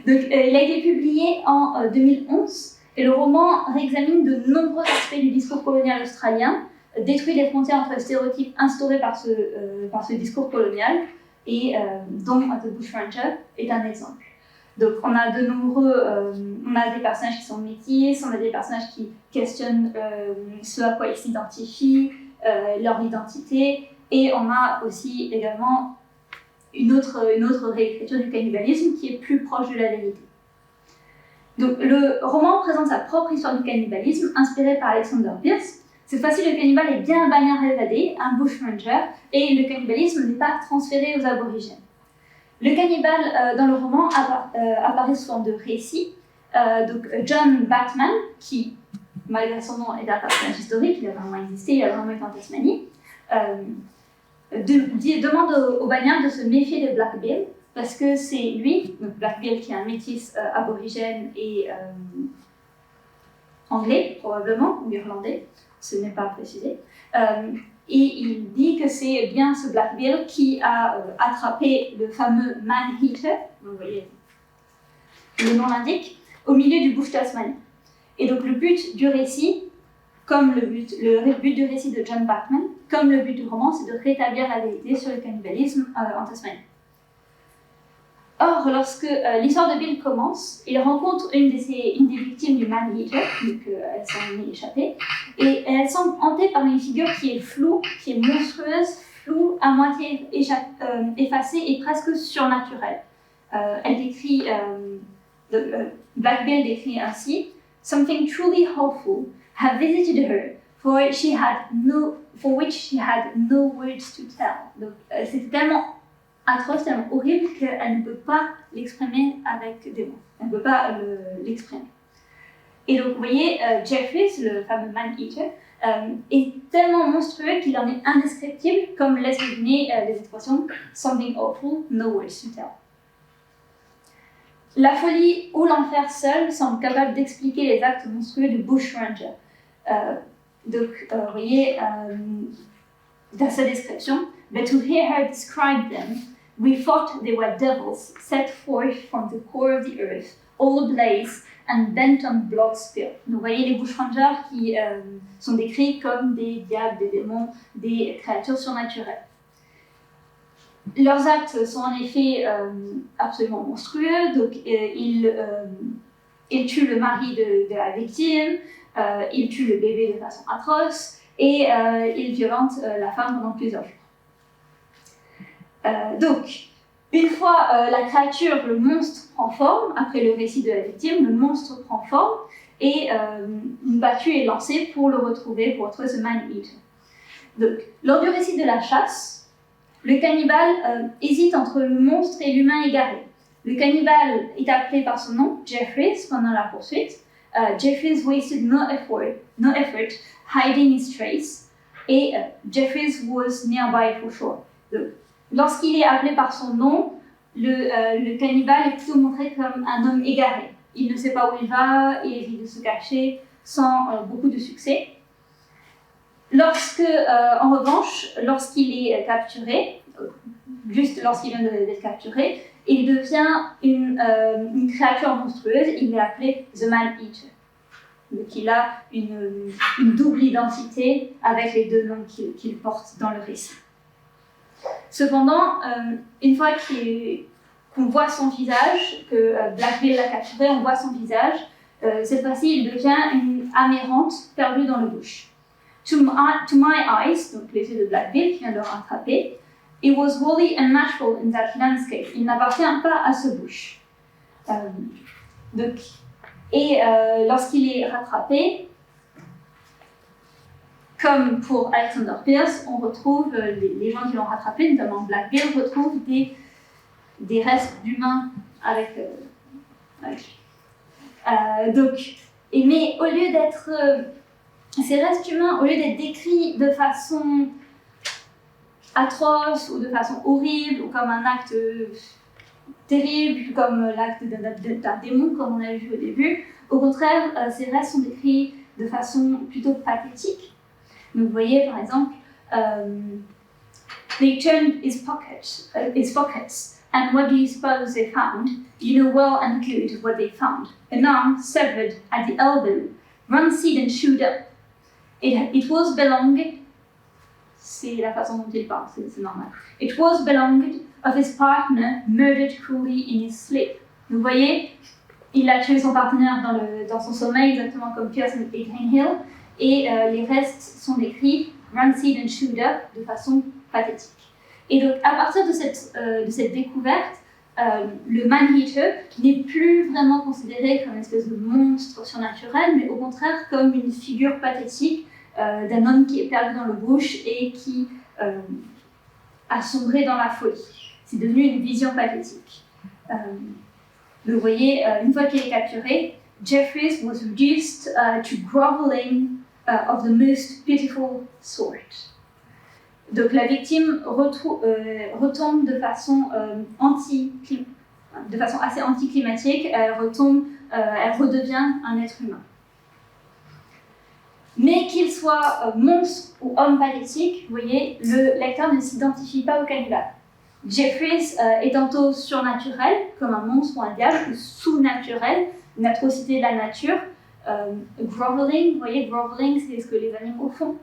Donc, il a été publié en 2011 et le roman réexamine de nombreux aspects du discours colonial australien, détruit les frontières entre les stéréotypes instaurés par ce discours colonial, et dont The Bushranger est un exemple. Donc on a on a des personnages qui sont métis, on a des personnages qui questionnent ce à quoi ils s'identifient, leur identité, et on a aussi également une autre réécriture du cannibalisme qui est plus proche de la vérité. Donc le roman présente sa propre histoire du cannibalisme, inspirée par Alexander Pierce. Cette fois-ci, le cannibale est bien un bagnard évadé, un bushranger, et le cannibalisme n'est pas transféré aux aborigènes. Le cannibale dans le roman apparaît sous forme de récit. Donc John Batman, qui, malgré son nom, est un personnage historique, il a vraiment existé, il a vraiment été en Tasmanie, demande au bagnard de se méfier de Black Bill, parce que c'est lui, donc Black Bill qui est un métis aborigène et anglais probablement, ou irlandais, ce n'est pas précisé, et il dit que c'est bien ce Black Bill qui a attrapé le fameux Man-Eater, vous voyez, le nom l'indique, au milieu du bush tasmanien. Et donc le but du récit, comme le but du récit de John Batman, comme le but du roman, c'est de rétablir la vérité sur le cannibalisme en Tasmanie. Or, lorsque l'histoire de Bill commence, il rencontre une des victimes du Man-Eater, donc elles s'en est échappée, et elles sont hantées par une figure qui est floue, qui est monstrueuse, floue, à moitié effacée et presque surnaturelle. Elle décrit, Black Bill décrit ainsi: "Something truly awful had visited her, for which she had no words to tell." Donc, c'était tellement atroce, tellement horrible qu'elle ne peut pas l'exprimer avec des mots. Elle ne peut pas l'exprimer. Et donc, vous voyez, Jeffries, le fameux Man-Eater, est tellement monstrueux qu'il en est indescriptible, comme laisse deviner les expressions « something awful, no words to tell ». La folie ou l'enfer seul semble capable d'expliquer les actes monstrueux du bushranger. Donc, vous voyez, dans sa description, « But to hear her describe them, we thought they were devils set forth from the core of the earth, all ablaze and bent on blood spill." Vous voyez les bushrangers qui sont décrits comme des diables, des démons, des créatures surnaturelles. Leurs actes sont en effet absolument monstrueux. Donc ils tuent le mari de la victime, ils tuent le bébé de façon atroce et ils violentent la femme pendant plusieurs jours. Donc, une fois la créature, le monstre prend forme, après le récit de la victime, le monstre prend forme et une battue est lancée pour le retrouver, pour retrouver ce Man-Eater. Donc, lors du récit de la chasse, le cannibale hésite entre le monstre et l'humain égaré. Le cannibale est appelé par son nom, Jeffries, pendant la poursuite. Jeffries wasted no effort hiding his trace, et Jeffries was nearby for sure. Donc, lorsqu'il est appelé par son nom, le cannibale est plutôt montré comme un homme égaré. Il ne sait pas où il va, il évite de se cacher, sans beaucoup de succès. En revanche, lorsqu'il est capturé, juste lorsqu'il vient d'être capturé, il devient une créature monstrueuse, il est appelé The Man-Eater. Donc il a une double identité avec les deux noms qu'il porte dans le récit. Cependant, une fois qu'on voit son visage, que Black Bill l'a capturé, on voit son visage, cette fois-ci il devient une âme errante perdue dans le bush. To my eyes, donc les yeux de Black Bill qui vient de le rattraper, it was wholly unnatural in that landscape. Il n'appartient pas à ce bush. Lorsqu'il est rattrapé, comme pour Alexander Pierce, on retrouve les gens qui l'ont rattrapé, notamment Black Bill, retrouvent des restes d'humains avec lui. Mais au lieu d'être ces restes humains, au lieu d'être décrits de façon atroce ou de façon horrible ou comme un acte terrible, comme l'acte d'un démon, comme on a vu au début, au contraire, ces restes sont décrits de façon plutôt pathétique. Donc vous voyez par exemple, they turned his pockets, and what do you suppose they found? You know well and good what they found. An arm severed at the elbow, rancid and chewed up. It was belonging c'est la façon dont il parle, c'est normal. It was belonged of his partner murdered cruelly in his sleep. Vous voyez, il a tué son partenaire dans son sommeil, exactement comme Pearson et Greenhill, et les restes sont décrits rancid and chewed up de façon pathétique. Et donc, à partir de cette découverte, le man-eater n'est plus vraiment considéré comme une espèce de monstre surnaturel, mais au contraire comme une figure pathétique d'un homme qui est perdu dans le bush et qui a sombré dans la folie. C'est devenu une vision pathétique. Vous voyez, une fois qu'il est capturé, Jeffries was reduced to groveling of the most pitiful sort. Donc la victime retombe de façon assez anticlimatique, elle redevient un être humain. Mais qu'il soit monstre ou homme pathétique, vous voyez, le lecteur ne s'identifie pas au cannibale. Jeffries est tantôt surnaturel, comme un monstre ou un diable, ou sous-naturel, une atrocité de la nature. Groveling, vous voyez, groveling, c'est ce que les animaux font.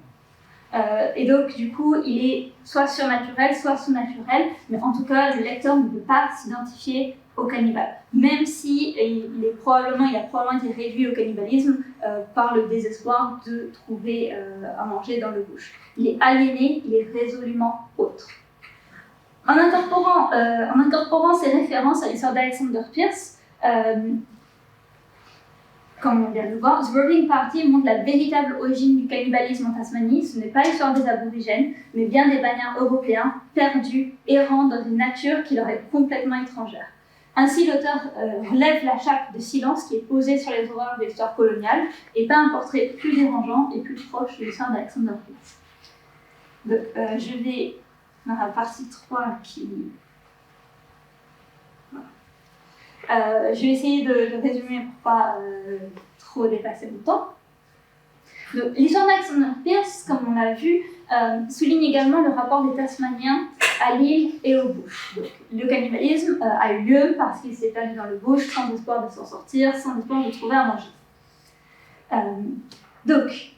Et donc, du coup, il est soit surnaturel, soit sous-naturel, mais en tout cas, le lecteur ne peut pas s'identifier au cannibale, même si il a probablement été réduit au cannibalisme par le désespoir de trouver à manger dans le bush. Il est aliéné, il est résolument autre. En incorporant ces références à l'histoire d'Alexander Pierce, comme on vient de le voir, The Roving Party montre la véritable origine du cannibalisme en Tasmanie. Ce n'est pas l'histoire des aborigènes, mais bien des bagnards européens perdus, errant dans une nature qui leur est complètement étrangère. Ainsi, l'auteur relève la chape de silence qui est posée sur les horreurs de l'histoire coloniale et peint un portrait plus dérangeant et plus proche de l'histoire d'Alexander Pierce. Je vais dans la partie 3 qui... je vais essayer de résumer pour pas trop dépasser mon temps. L'histoire d'Alexander Pierce, comme on l'a vu, souligne également le rapport des Tasmaniens à l'île et au bush. Donc, le cannibalisme a eu lieu parce qu'il s'est perdu dans le bush sans espoir de s'en sortir, sans espoir de trouver à manger. Donc,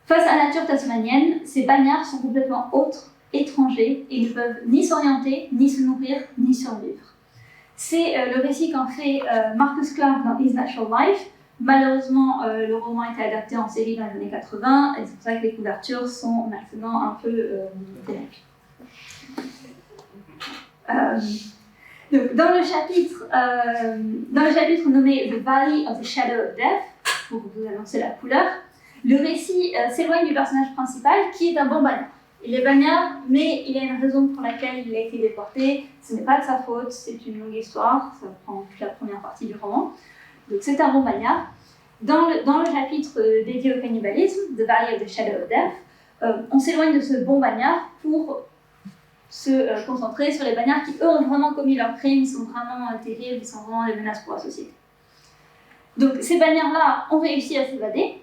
face à la nature tasmanienne, ces bagnards sont complètement autres, étrangers, et ne peuvent ni s'orienter, ni se nourrir, ni survivre. C'est le récit qu'en fait Marcus Clarke dans His Natural Life. Malheureusement, le roman a été adapté en série dans les années 80, et c'est pour ça que les couvertures sont maintenant un peu terribles. Donc, dans le chapitre nommé The Valley of the Shadow of Death, pour vous annoncer la couleur, le récit s'éloigne du personnage principal qui est un bon bagnard. Il est bagnard, mais il y a une raison pour laquelle il a été déporté. Ce n'est pas de sa faute, c'est une longue histoire, ça prend toute la première partie du roman. Donc c'est un bon bagnard. Dans le chapitre dédié au cannibalisme, The Valley of the Shadow of Death, on s'éloigne de ce bon bagnard pour se concentrer sur les bagnards qui, eux, ont vraiment commis leurs crimes, ils sont vraiment terribles, ils sont vraiment des menaces pour la société. Donc ces bagnards-là ont réussi à s'évader.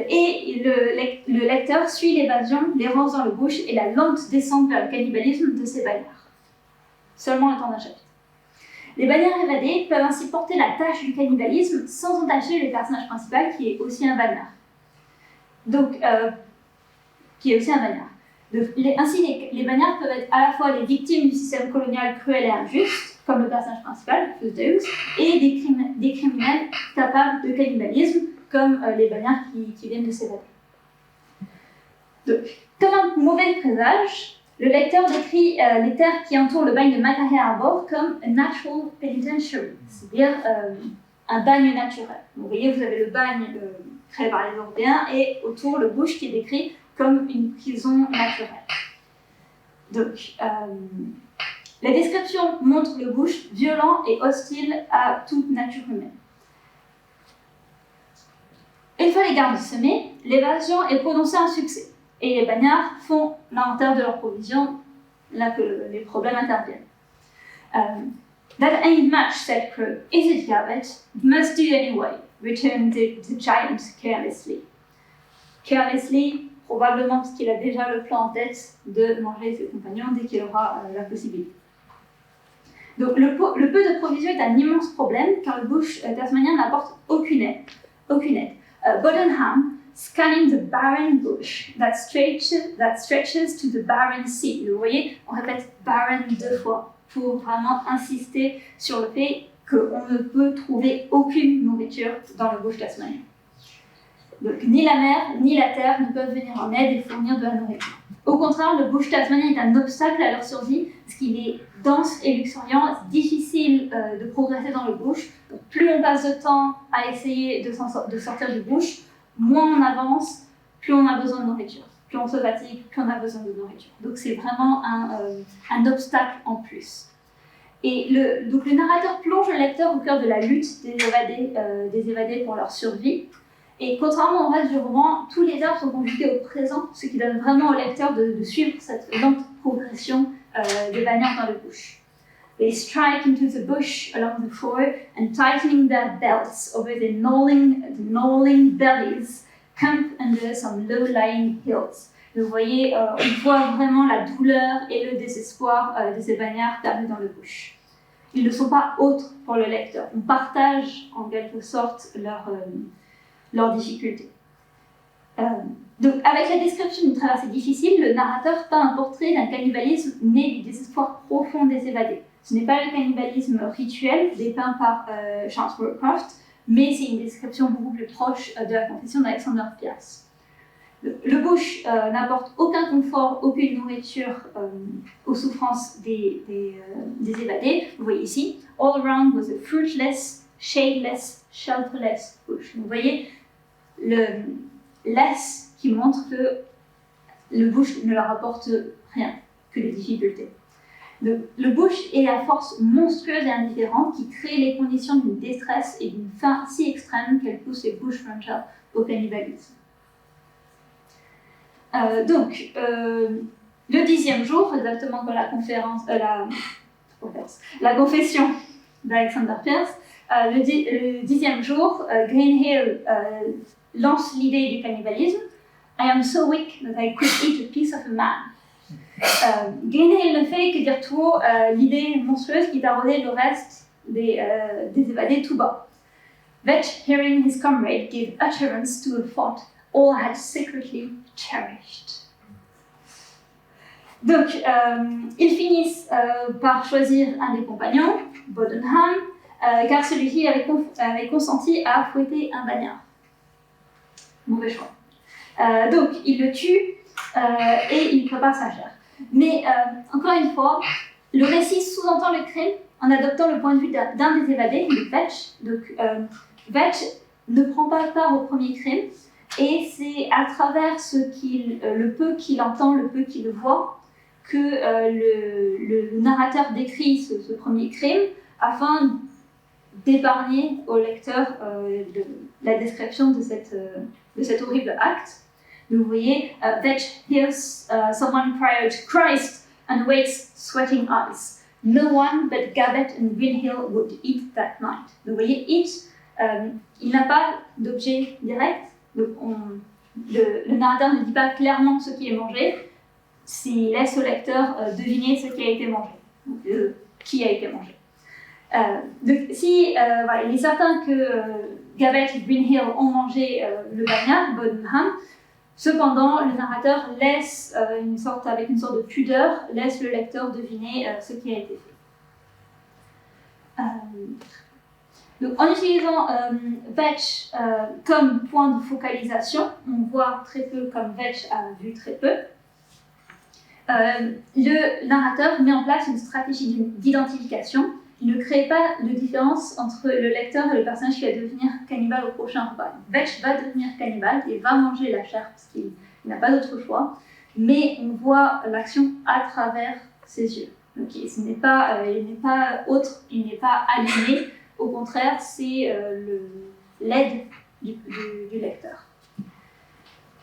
Et le lecteur suit l'évasion, l'errance dans le bush et la lente descente vers le cannibalisme de ces bagnards. Seulement le temps d'un chapitre. Les bagnards évadés peuvent ainsi porter la tâche du cannibalisme sans entacher le personnage principal qui est aussi un bagnard. Donc, ainsi, les bagnards peuvent être à la fois les victimes du système colonial cruel et injuste, comme le personnage principal, Deus, et des criminels capables de cannibalisme, comme les bagnards qui viennent de s'évader. Donc, comme un mauvais présage, le lecteur décrit les terres qui entourent le bagne de Macquarie Harbour comme a natural penitentiary, c'est-à-dire un bagne naturel. Vous voyez, vous avez le bagne créé par les Européens et autour le bush qui est décrit comme une prison naturelle. Donc, la description montre le bush violent et hostile à toute nature humaine. Une fois les gardes semés, l'évasion est prononcée un succès. Et les bagnards font l'inventaire de leurs provisions, là que les problèmes interviennent. That ain't much, said Crow. Is it, Gabbett? It must do anyway, returned the giant carelessly. Carelessly, probablement parce qu'il a déjà le plan en tête de manger ses compagnons dès qu'il aura la possibilité. Donc le peu de provisions est un immense problème car le bush tasmanien n'apporte aucune aide. Bodenham, scanning the barren bush that stretches to the barren sea. Vous voyez, on répète barren 2 fois pour vraiment insister sur le fait qu'on ne peut trouver aucune nourriture dans le bush tasmanien. Donc ni la mer ni la terre ne peuvent venir en aide et fournir de la nourriture. Au contraire, le bush tasmanien est un obstacle à leur survie parce qu'il est dense et luxuriant, difficile de progresser dans le bush. Donc, plus on passe de temps à essayer de sortir du bush, moins on avance, plus on a besoin de nourriture. Plus on se fatigue, plus on a besoin de nourriture. Donc c'est vraiment un obstacle en plus. Et donc le narrateur plonge le lecteur au cœur de la lutte des évadés pour leur survie. Et contrairement au reste du roman, tous les arbres sont conjugués au présent, ce qui donne vraiment au lecteur de suivre cette lente progression des bannières dans le bush. They strike into the bush along the shore and tightening their belts over the gnawing bellies, camp under some low-lying hills. Vous voyez, on voit vraiment la douleur et le désespoir de ces bannières perdues dans le bush. Ils ne sont pas autres pour le lecteur. On partage en quelque sorte leurs difficultés. Donc, avec la description d'une traversée difficile, le narrateur peint un portrait d'un cannibalisme né du désespoir profond des évadés. Ce n'est pas le cannibalisme rituel dépeint par Charles Warcraft, mais c'est une description beaucoup plus proche de la confession d'Alexander Pierce. Le bush n'apporte aucun confort, aucune nourriture aux souffrances des évadés. Vous voyez ici, all around was a fruitless, shadeless, shelterless bush. Vous voyez le less qui montre que le bush ne leur apporte rien, que des difficultés. Le bush est la force monstrueuse et indifférente qui crée les conditions d'une détresse et d'une faim si extrême qu'elle pousse les bushrankers au cannibalisme. Donc, le 10e jour, exactement comme la confession d'Alexander Pierce, le 10e jour, Greenhill lance l'idée du cannibalisme. I am so weak that I could eat a piece of a man. Greenhill ne fait que dire tout haut l'idée monstrueuse qui taraudait le reste des évadés tout bas. Vetch, hearing his comrade give utterance to a thought all had secretly cherished. Donc, ils finissent par choisir un des compagnons, Bodenham, car celui-ci avait consenti à fouetter un bagnard. Mauvais choix. Donc, il le tue et il prépare sa chair. Mais, encore une fois, le récit sous-entend le crime en adoptant le point de vue d'un des évadés, de Vetch. Donc, Vetch ne prend pas part au premier crime, et c'est à travers le peu qu'il entend, le peu qu'il voit, que le narrateur décrit ce premier crime afin d'épargner au lecteur la description de cet horrible acte. Vous voyez, Vetch hears someone cry out, Christ, and wakes sweating eyes. No one but Gabbett and Greenhill would eat that night. Vous voyez, eat, il n'a pas d'objet direct. Donc le narrateur ne dit pas clairement ce qui est mangé, s'il laisse au lecteur deviner ce qui a été mangé, donc qui a été mangé. Donc si il est certain que Gabbett et Greenhill ont mangé le bagnard, Bodenham, cependant le narrateur laisse avec une sorte de pudeur, laisse le lecteur deviner ce qui a été fait. Donc, en utilisant Vetch comme point de focalisation, on voit très peu comme Vetch a vu très peu. Le narrateur met en place une stratégie d'identification. Il ne crée pas de différence entre le lecteur et le personnage qui va devenir cannibale au prochain repas. Vetch va devenir cannibale et va manger la chair parce qu'il n'a pas d'autre choix, mais on voit l'action à travers ses yeux. Donc, il n'est pas autre, il n'est pas aliéné. Au contraire, c'est l'aide du lecteur.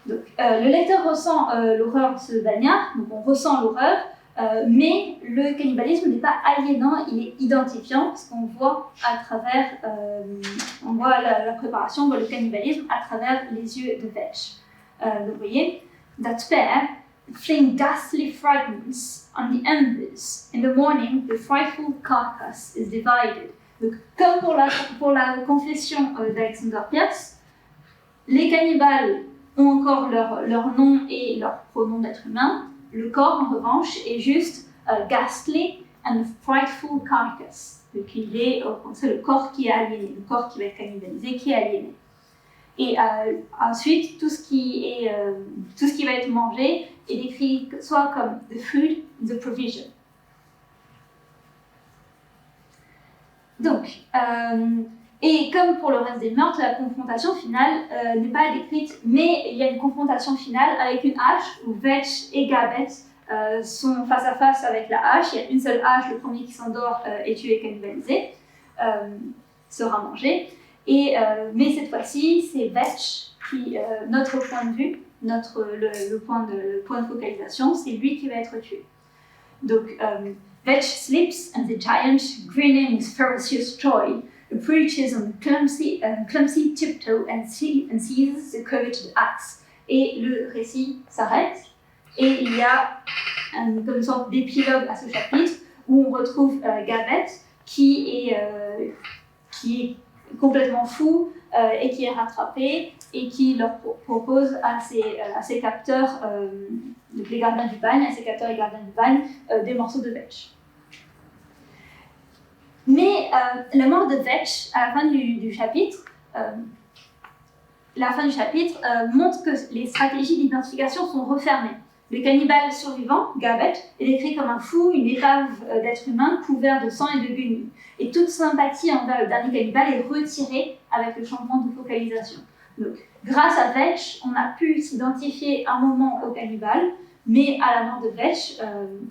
Donc, le lecteur ressent l'horreur de ce bagnard, donc on ressent l'horreur, mais le cannibalisme n'est pas aliénant, il est identifiant, parce qu'on voit à travers, on voit la préparation, on voit le cannibalisme à travers les yeux de Vetch. Donc, vous voyez, that pair fling ghastly fragments on the embers. In the morning, the frightful carcass is divided. Donc, comme pour la confession d'Alexander Pierce, les cannibales ont encore leur nom et leur pronom d'être humain. Le corps, en revanche, est juste ghastly and frightful carcass. Donc c'est le corps qui est aliéné, le corps qui va être cannibalisé, qui est aliéné. Et ensuite, tout ce qui va être mangé est décrit soit comme the food, the provision. Donc, et comme pour le reste des meurtres, la confrontation finale n'est pas décrite, mais il y a une confrontation finale avec une hache où Vetch et Gabet sont face à face avec la hache. Il y a une seule hache, le premier qui s'endort est tué et cannibalisé, sera mangé. Mais cette fois-ci, c'est Vetch qui, notre point de vue, le point de focalisation, c'est lui qui va être tué. Donc, Vetch sleeps and the giant, grinning with ferocious joy, approaches on clumsy tiptoe and seizes the coveted axe. Et le récit s'arrête. Et il y a comme une sorte d'épilogue à ce chapitre où on retrouve Gabet qui est complètement fou et qui est rattrapé et qui leur propose à ses capteurs, les gardiens du bagne, à ses capteurs et gardiens du bagne, des morceaux de Vetch. Mais la mort de Vetch à la fin du chapitre, montre que les stratégies d'identification sont refermées. Le cannibale survivant, Gabet, est décrit comme un fou, une épave d'être humain couvert de sang et de guenilles. Et toute sympathie envers le dernier cannibale est retirée avec le changement de focalisation. Donc, grâce à Vetch, on a pu s'identifier un moment au cannibale, mais à la mort de Vetch,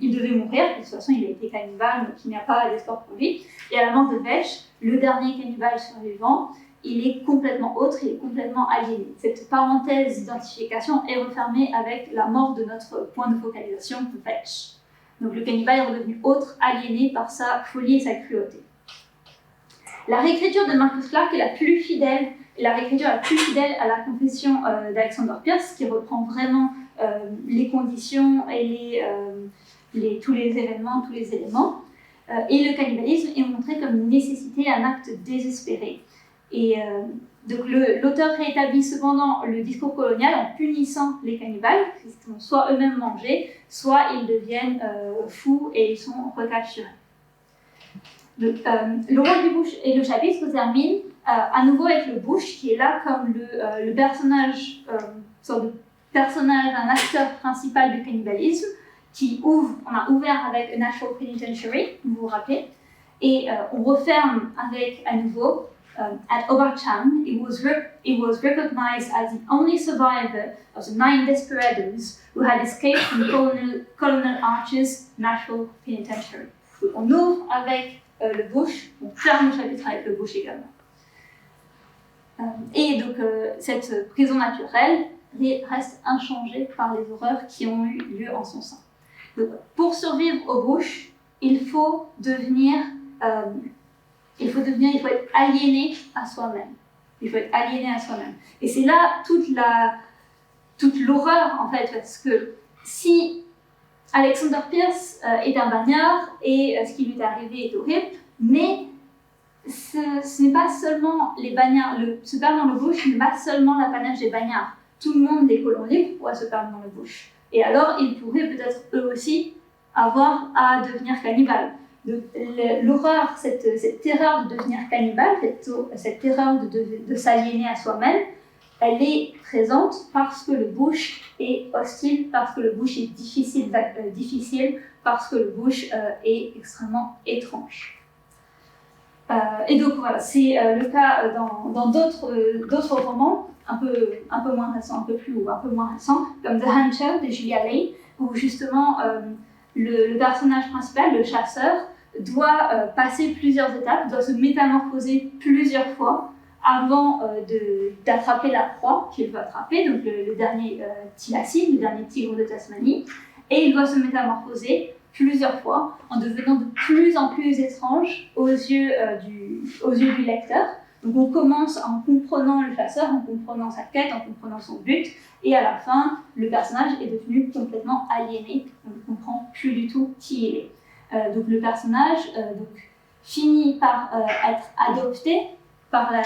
il devait mourir, de toute façon il a été cannibale, donc il n'y a pas d'espoir pour lui. Et à la mort de Vetch, le dernier cannibale survivant, il est complètement autre, il est complètement aliéné. Cette parenthèse d'identification est refermée avec la mort de notre point de focalisation, Vetch. Donc le cannibale est redevenu autre, aliéné par sa folie et sa cruauté. La réécriture de Marcus Clarke est la réécriture la plus fidèle à la confession d'Alexander Pierce, qui reprend vraiment les conditions et tous les événements, tous les éléments. Et le cannibalisme est montré comme une nécessité, un acte désespéré. Et donc l'auteur rétablit cependant le discours colonial en punissant les cannibales, qui sont soit eux-mêmes mangés, soit ils deviennent fous et ils sont recapturés. Le rôle du bouche et le chapitre se termine à nouveau avec le bouche, qui est là comme le personnage, sorte de personnage, un acteur principal du cannibalisme, on a ouvert avec A National Penitentiary, vous vous rappelez, et on referme avec à nouveau at Oberchan, it was recognized as the only survivor of the 9 desperados who had escaped from Colonel Archer's National Penitentiary. Donc on ouvre avec le bush, on ferme le chapitre avec le bush également. Et donc cette prison naturelle reste inchangée par les horreurs qui ont eu lieu en son sein. Donc, pour survivre au bush, il faut être aliéné à soi-même. Il faut être aliéné à soi-même. Et c'est là toute l'horreur, en fait, parce que si Alexander Pierce est un bagnard et ce qui lui est arrivé est horrible, mais ce n'est pas seulement les bagnards, se perdre dans le bush n'est pas seulement l'apanage des bagnards. Tout le monde, les colons libres, pourrait se perdre dans le bush. Et alors, ils pourraient peut-être eux aussi avoir à devenir cannibales. L'horreur, cette terreur de devenir cannibale, cette terreur de s'aliéner à soi-même, elle est présente parce que le bush est hostile, parce que le bush est difficile, parce que le bush est extrêmement étrange. Et donc voilà, c'est le cas dans d'autres romans, un peu moins récents, un peu moins récents, comme The Hunter de Julia Leigh, où justement le personnage principal, le chasseur, doit passer plusieurs étapes, doit se métamorphoser plusieurs fois avant d'attraper la proie qu'il veut attraper, donc le dernier thylacine, le dernier tigre de Tasmanie, et il doit se métamorphoser plusieurs fois en devenant de plus en plus étrange aux yeux du lecteur. Donc on commence en comprenant le chasseur, en comprenant sa quête, en comprenant son but, et à la fin, le personnage est devenu complètement aliéné, on ne comprend plus du tout qui il est. Donc le personnage finit par être adopté par la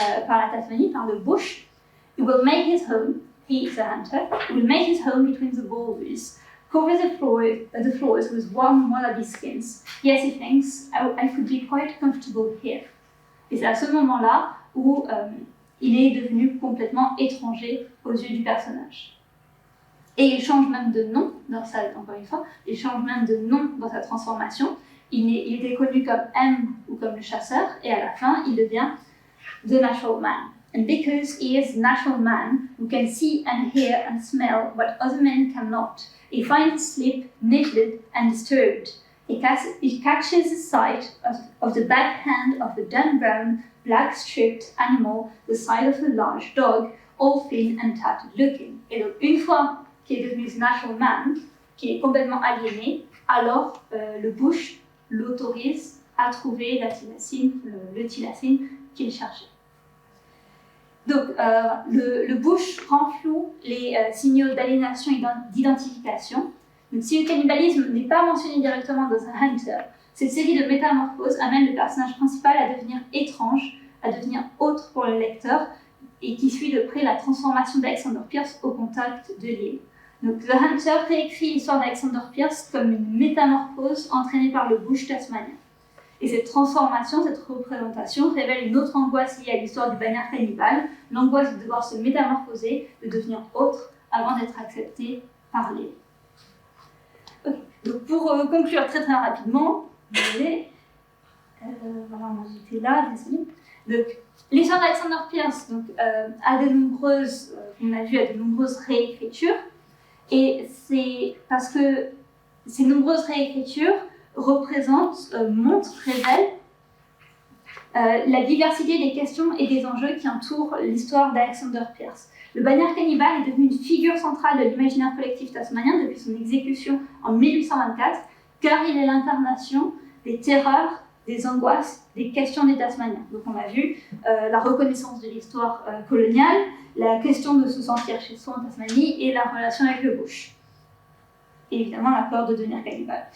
Tasmanie, par le bush. He will make his home he, the hunter, will make his home between the boulders, cover the floors with warm wallaby skins. Yes, he thinks, I could be quite comfortable here. Et c'est à ce moment-là où il est devenu complètement étranger aux yeux du personnage. Et il change même de nom, encore une fois, il change même de nom dans sa transformation. Il était connu comme M ou comme le chasseur, et à la fin, il devient The Natural Man. And because he is the natural man who can see and hear and smell what other men cannot, he finds sleep naked and disturbed. He catches the sight of the back hand of a dun brown, black-striped animal, the size of a large dog, all thin and tattered looking. Et donc, une fois qu'il est devenu the natural man, qui est complètement aliéné, alors le bush l'autorise à trouver la thylacine, le thylacine qu'il cherchait. Donc, le bush rend flou les signaux d'aliénation et d'identification. Donc, si le cannibalisme n'est pas mentionné directement dans un Hunter, cette série de métamorphoses amène le personnage principal à devenir étrange, à devenir autre pour le lecteur, et qui suit de près la transformation d'Alexander Pierce au contact de l'île. Donc, The Hunter réécrit l'histoire d'Alexander Pierce comme une métamorphose entraînée par le bush tasmanien. Et cette transformation, cette représentation révèle une autre angoisse liée à l'histoire du bagnard cannibale, l'angoisse de devoir se métamorphoser, de devenir autre avant d'être accepté par l'île. Okay. Donc pour conclure très rapidement, désolé, voilà, j'étais là, désolé. Donc l'histoire d'Alexander Pierce a de nombreuses, on a vu, a de nombreuses réécritures, et c'est parce que ces nombreuses réécritures révèlent la diversité des questions et des enjeux qui entourent l'histoire d'Alexander Pierce. Le bagnard cannibale est devenu une figure centrale de l'imaginaire collectif tasmanien depuis son exécution en 1824, car il est l'incarnation des terreurs, des angoisses, des questions des Tasmaniens. Donc on a vu la reconnaissance de l'histoire coloniale, la question de se sentir chez soi en Tasmanie et la relation avec le bush. Et évidemment la peur de devenir cannibale.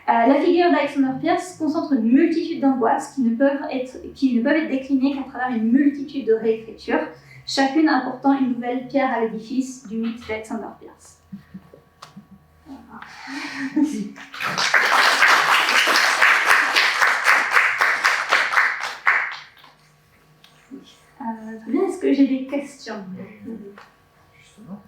La figure d'Alexander Pierce concentre une multitude d'angoisses qui ne peuvent être déclinées qu'à travers une multitude de réécritures, chacune apportant une nouvelle pierre à l'édifice du mythe d'Alexander Pierce. Voilà. Très bien, est-ce que j'ai des questions? Justement.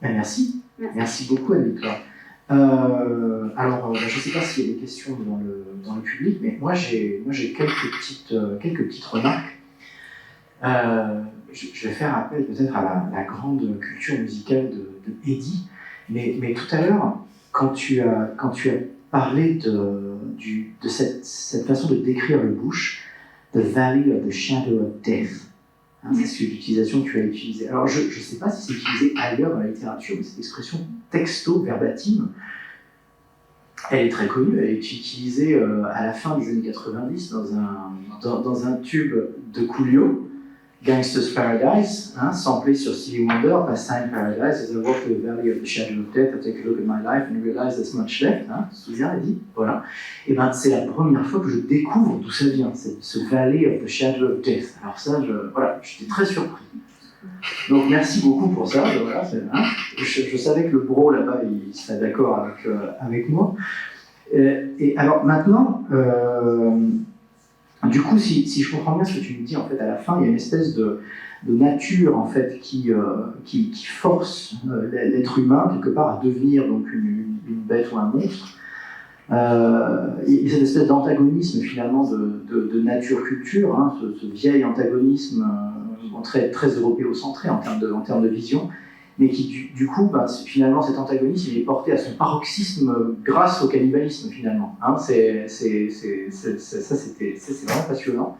Merci. Merci beaucoup, Anne-Nicolas. Alors, je ne sais pas s'il y a des questions dans le public, mais moi j'ai quelques petites remarques. Je vais faire appel peut-être à la grande culture musicale de Eddie, mais tout à l'heure, quand tu as parlé de cette façon de décrire le bush, The Valley of the Shadow of Death, hein, c'est l'utilisation que tu as utilisée. Alors, je ne sais pas si c'est utilisé ailleurs dans la littérature, mais cette expression texto, verbatim, elle est très connue, elle est utilisée à la fin des années 90 dans un tube de Coolio, Gangsta's Paradise, hein, samplé sur Stevie Wonder, Pastime Paradise, As I walk through the valley of the shadow of death, I take a look at my life and realize there's much left, hein, tu te souviens, Eddie? Voilà. Et ben, c'est la première fois que je découvre d'où ça vient, ce valley of the shadow of death. Alors ça, j'étais très surpris. Donc merci beaucoup pour ça, voilà, je savais que le bro là-bas, il serait d'accord avec moi. Et alors maintenant, du coup, si je comprends bien ce que tu me dis, en fait, à la fin, il y a une espèce de nature, en fait, qui force l'être humain, quelque part, à devenir donc une bête ou un monstre. Et cette espèce d'antagonisme, finalement, de nature-culture, hein, ce vieil antagonisme très, très européocentré en termes de vision, mais qui, du coup, finalement, cet antagonisme, il est porté à son paroxysme grâce au cannibalisme, finalement. Hein, c'est vraiment passionnant.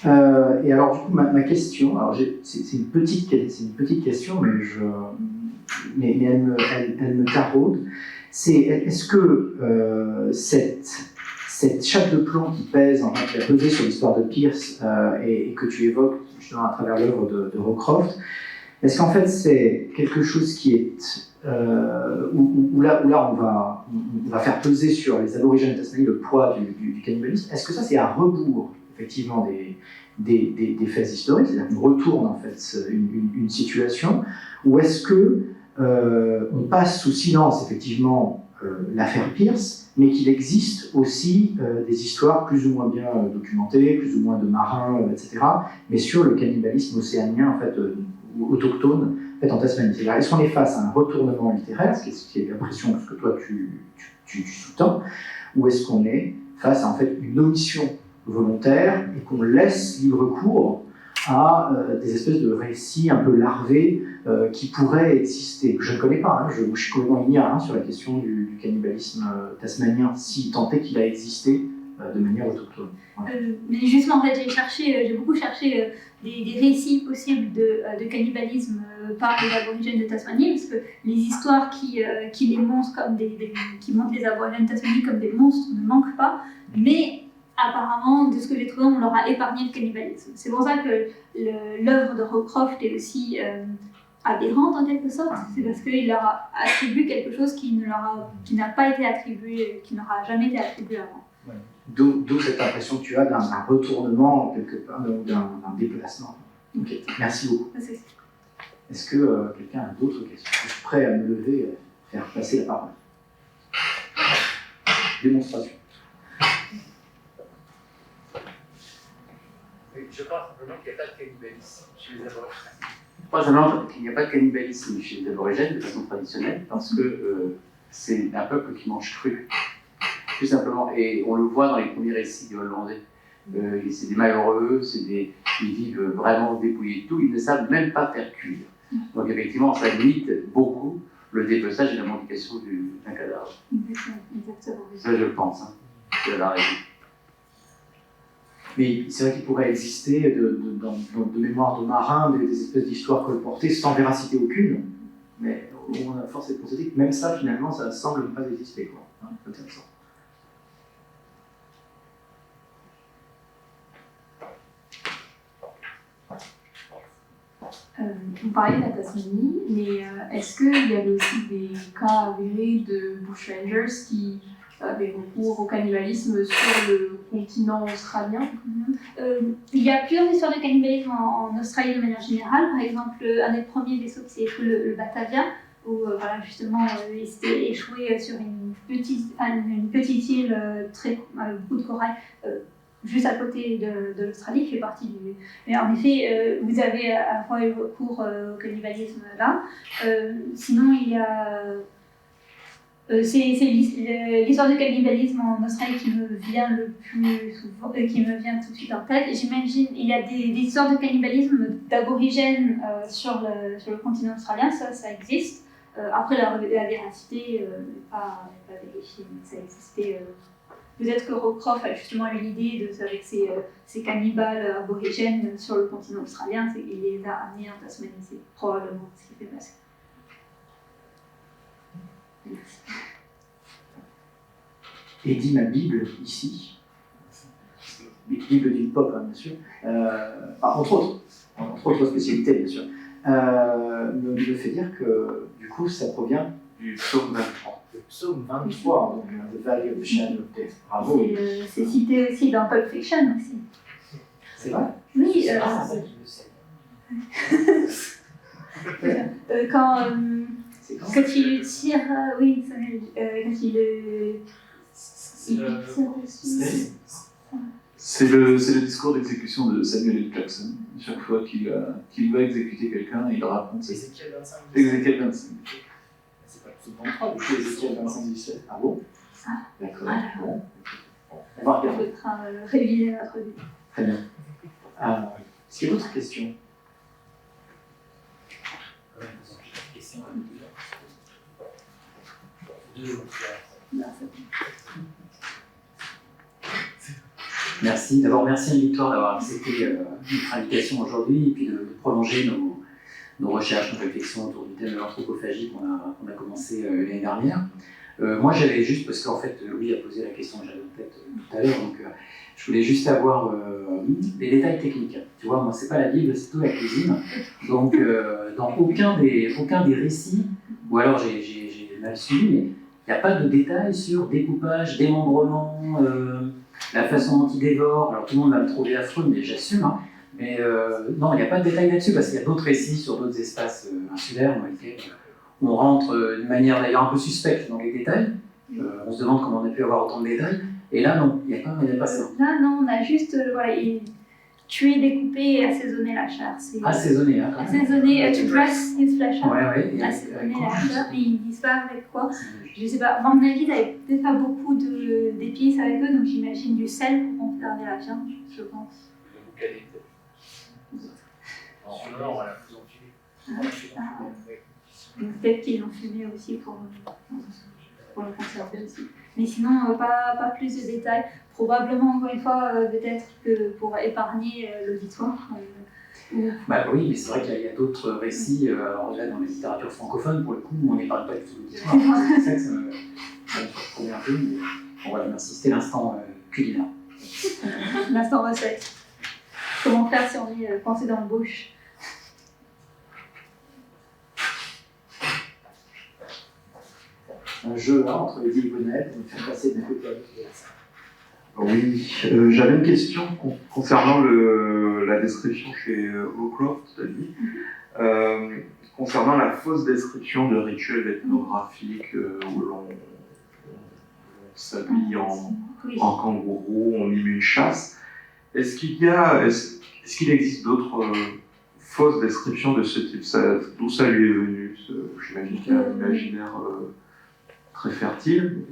Et alors, du coup, ma question, alors c'est une petite question, mais elle me taraude. Est-ce que cette chape de plomb qui pèse, en fait, qui a pesé sur l'histoire de Pierce et que tu évoques justement à travers l'œuvre de Rockcroft, Est-ce qu'en fait c'est quelque chose qui est où là on va faire peser sur les aborigènes de Tasmanie le poids du cannibalisme? Est-ce que ça c'est à rebours effectivement des faits historiques, c'est-à-dire qu'on retourne en fait une situation, ou est-ce que on passe sous silence effectivement l'affaire Pierce, mais qu'il existe aussi des histoires plus ou moins bien documentées, plus ou moins de marins, etc., mais sur le cannibalisme océanien en fait autochtone en, fait, en Tasmanie. C'est-à-dire, est-ce qu'on est face à un retournement littéraire, ce qui est l'impression que toi tu sous-tends, ou est-ce qu'on est face à en fait une omission volontaire et qu'on laisse libre cours à des espèces de récits un peu larvés qui pourraient exister, que je ne connais pas, hein, je suis complètement ignare sur la question du cannibalisme tasmanien, si tant est qu'il a existé de manière autochtone. Ouais. Mais justement, en fait, j'ai beaucoup cherché des récits possibles de cannibalisme par les aborigènes de Tasmanie, parce que les histoires qui les montrent comme qui montrent les aborigènes de Tasmanie comme des monstres ne manquent pas, mais apparemment, de ce que j'ai trouvé, on leur a épargné le cannibalisme. C'est pour ça que l'œuvre de Rockcroft est aussi aberrante en quelque sorte. C'est parce qu'il leur a attribué quelque chose qui n'a pas été attribué, qui n'aura jamais été attribué avant. Ouais. D'où cette impression que tu as d'un retournement quelque part, d'un déplacement. Ok, merci beaucoup. Est-ce que quelqu'un a d'autres questions? Je suis prêt à me lever et faire passer la parole. Démonstration. Je crois simplement qu'il n'y a pas de cannibalisme chez les aborigènes. Je crois simplement qu'il n'y a pas de cannibalisme chez les aborigènes de façon traditionnelle parce que c'est un peuple qui mange cru, tout simplement. Et on le voit dans les premiers récits des Hollandais. C'est des malheureux, ils vivent vraiment dépouillés de tout, ils ne savent même pas faire cuire. Donc effectivement, ça limite beaucoup le dépeçage et la modification d'un cadavre. Exactement. Ça, je le pense. Hein. C'est la raison. Mais c'est vrai qu'il pourrait exister de mémoire de marins des espèces d'histoires colportées sans véracité aucune, mais on a force de constater que même ça, finalement, ça semble ne pas exister. Quoi. Hein, intéressant. Vous parlez de la Tasmanie, mais est-ce qu'il y avait aussi des cas avérés de bushrangers qui avaient recours au cannibalisme sur le continent australien? Il y a plusieurs histoires de cannibalisme en Australie de manière générale. Par exemple, un des premiers vaisseaux qui s'est échoué, le Batavia, où voilà, justement il s'était échoué sur une petite île très beaucoup de corail. Juste à côté de l'Australie, qui fait partie du... Mais en effet, vous avez à la fois eu recours au cannibalisme là. Sinon, il y a... c'est l'histoire du cannibalisme en Australie qui me vient le plus souvent, qui me vient tout de suite en tête. J'imagine il y a des histoires de cannibalisme d'aborigènes sur le continent australien, ça existe. Après, la véracité n'est pas vérifiée, mais ça existait... Peut-être que Rockcroft a justement eu l'idée avec ces cannibales aborigènes sur le continent australien, il les a amenés en Tasmanie, c'est probablement ce qui s'est passé. Merci. Eddie, ma Bible, ici, Bible du pop, hein, bien sûr, entre autres spécialités, bien sûr, me fait dire que, du coup, ça provient du psaume 23. Le psaume 23, donc The Valley of the Shadow of Death. Bravo. C'est cité aussi dans Pulp Fiction aussi. C'est vrai? Oui. Ça, je le sais. Quand il tire, oui, quand il tire dessus. C'est le discours d'exécution de Samuel L. Jackson. Chaque fois qu'il va exécuter quelqu'un, il raconte. Ézéchiel 25. Ézéchiel 25. C'est pas le psaume 23, C'est Ézéchiel 25-17. Ah bon? Ah. D'accord. Ah. Bon. On va regarder. Il faudra réviser notre vie. Très bien. Est-ce qu'il y a d'autres questions? Merci. D'abord, merci à Victoire d'avoir accepté notre invitation aujourd'hui et puis de prolonger nos recherches, nos réflexions autour du thème de l'anthropophagie qu'on a commencé l'année dernière. Moi, j'avais juste, parce qu'en fait, Louis a posé la question que j'avais en tête tout à l'heure, donc Je voulais juste avoir des détails techniques. Tu vois, moi, c'est pas la Bible, c'est plutôt la cuisine. Donc, dans aucun des récits, ou alors j'ai mal suivi, mais il n'y a pas de détails sur découpage, démembrement, la façon dont ils dévorent. Alors, tout le monde va me trouver affreux, mais j'assume. Hein. Mais non, il n'y a pas de détails là-dessus, parce qu'il y a d'autres récits sur d'autres espaces insulaires dans lesquels on rentre d'une manière d'ailleurs un peu suspecte dans les détails. On se demande comment on a pu avoir autant de détails. Et là, non, il n'y a pas ça. Là, non, on a juste tué, découpé et assaisonné la chair. Assaisonné, hein. Assaisonné, to dress his flesh. Ouais. Assaisonné la chair, mais ils disent pas avec quoi. Je sais pas, à mon avis, ils n'avaient peut-être pas beaucoup d'épices avec eux, donc j'imagine du sel pour conserver la viande, je pense. Non, voilà, vous en Peut-être qu'ils l'ont fumé aussi pour le conserver aussi. Mais sinon, pas plus de détails. Probablement, encore une fois, peut-être que pour épargner l'auditoire. Bah oui, mais c'est vrai qu'il y a d'autres récits, alors là dans la littérature francophone, pour le coup, on n'épargne pas du tout l'auditoire. C'est ça que ça me surprend un peu, mais bon, voilà, merci, c'était l'instant culinaire. L'instant recette. Comment faire si on est coincé dans le bouche. Un jeu là, entre les îles Bonnet pour nous faire passer d'un côté à l'autre. Oui, j'avais une question concernant la description chez Hawcroft, concernant la fausse description de rituels ethnographiques où l'on s'habille en kangourou, on mime une chasse. Est-ce qu'il existe d'autres fausses descriptions de ce type? D'où ça lui est venu? J'imagine qu'il y a un imaginaire très fertile.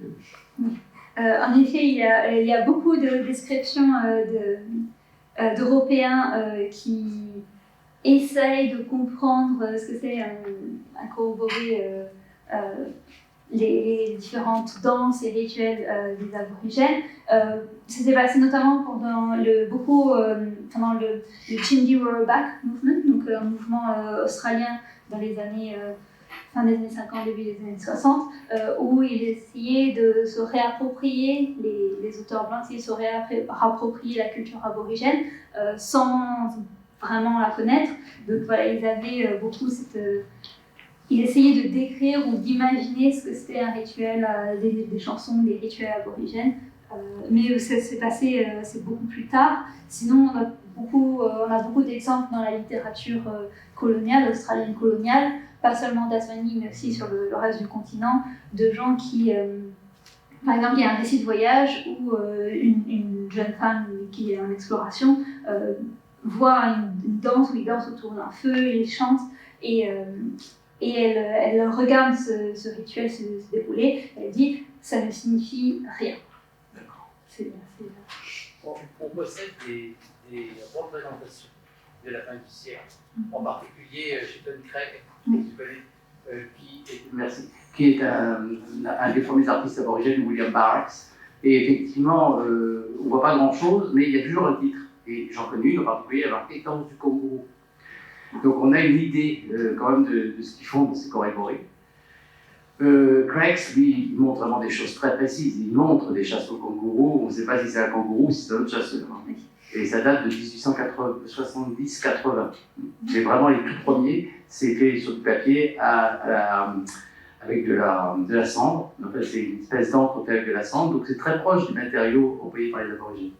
En effet, il y a beaucoup de descriptions d'Européens qui essayent de comprendre ce que c'est à corroborer les différentes danses et rituels des aborigènes. Ça s'est passé notamment pendant le Chindi Rollback Movement, donc un mouvement australien dans les années fin des années 50, début des années 60, où il essayait de se réapproprier, les auteurs blancs essayaient de se réapproprier la culture aborigène sans vraiment la connaître. Donc voilà, ils avaient beaucoup ils essayaient de décrire ou d'imaginer ce que c'était un rituel, des chansons, des rituels aborigènes. Mais ça s'est passé, c'est beaucoup plus tard. Sinon, on a beaucoup d'exemples dans la littérature coloniale, australienne coloniale, pas seulement en Tasmanie, mais aussi sur le reste du continent, de gens qui, par exemple, il y a un récit de voyage où une jeune femme qui est en exploration voit une danse où ils dansent autour d'un feu, ils chantent, et elle regarde ce rituel se dérouler, elle dit « ça ne signifie rien ». On possède des représentations de la fin du siècle, en particulier chez Tom Craig, qui est un des premiers artistes aborigènes, William Barracks. Et effectivement, on ne voit pas grand-chose, mais il y a toujours un titre. Et j'en connais une en particulier, alors Étang du Congo. Donc on a une idée quand même de ce qu'ils font dans ces corps-éborés. Craigs, lui, il montre vraiment des choses très précises. Il montre des chasses au kangourou. On ne sait pas si c'est un kangourou ou si c'est un autre chasseur. Hein. Et ça date de 1870-80. Mais vraiment, les tout premiers, c'est fait sur du papier avec de la cendre. En fait, c'est une espèce d'encre avec de la cendre. Donc c'est très proche du matériau employé par les aborigènes.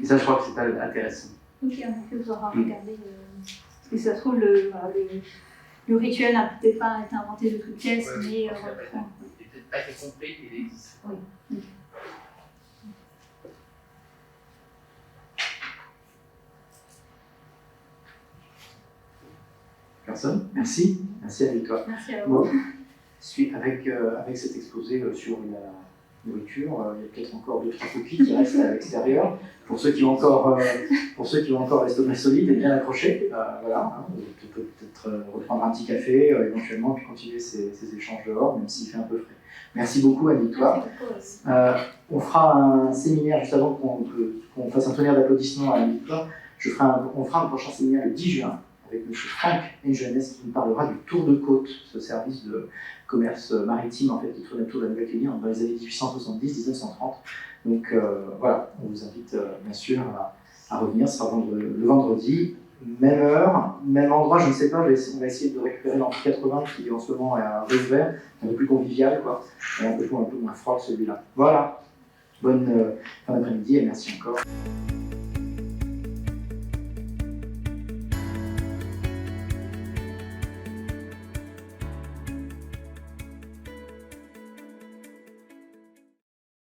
Et ça, je crois que c'est intéressant. Ok, en effet, vous aurez regardé. Parce que ça se trouve, le rituel n'a peut-être pas été inventé de toutes pièces, mais il n'a peut-être pas été compris, il existe. Oui. Personne? Merci à toi. Merci à vous. Avec cet exposé sur la nourriture, il y a peut-être encore 2-3 copies qui restent à l'extérieur. Pour ceux qui ont encore l'estomac solide et bien accroché, voilà, hein, tu peux peut-être reprendre un petit café éventuellement, puis continuer ces échanges dehors, même s'il fait un peu frais. Merci beaucoup, Annie-Toi. On fera un séminaire juste avant qu'on fasse un tonnerre d'applaudissements à Annie-Toi. On fera un prochain séminaire le 10 juin avec M. Franck Enjeunesse qui nous parlera du Tour de Côte, ce service de commerce maritime en fait, qui tournait autour de la Nouvelle-Calédonie dans les années 1870-1930. Donc voilà, on vous invite bien sûr à revenir, ce sera le vendredi, même heure, même endroit, je ne sais pas, on va essayer de récupérer l'Amphi 80 qui en ce moment est à Rouvert, un peu plus convivial, quoi, et un peu moins froid que celui-là. Voilà, bonne fin d'après-midi et merci encore.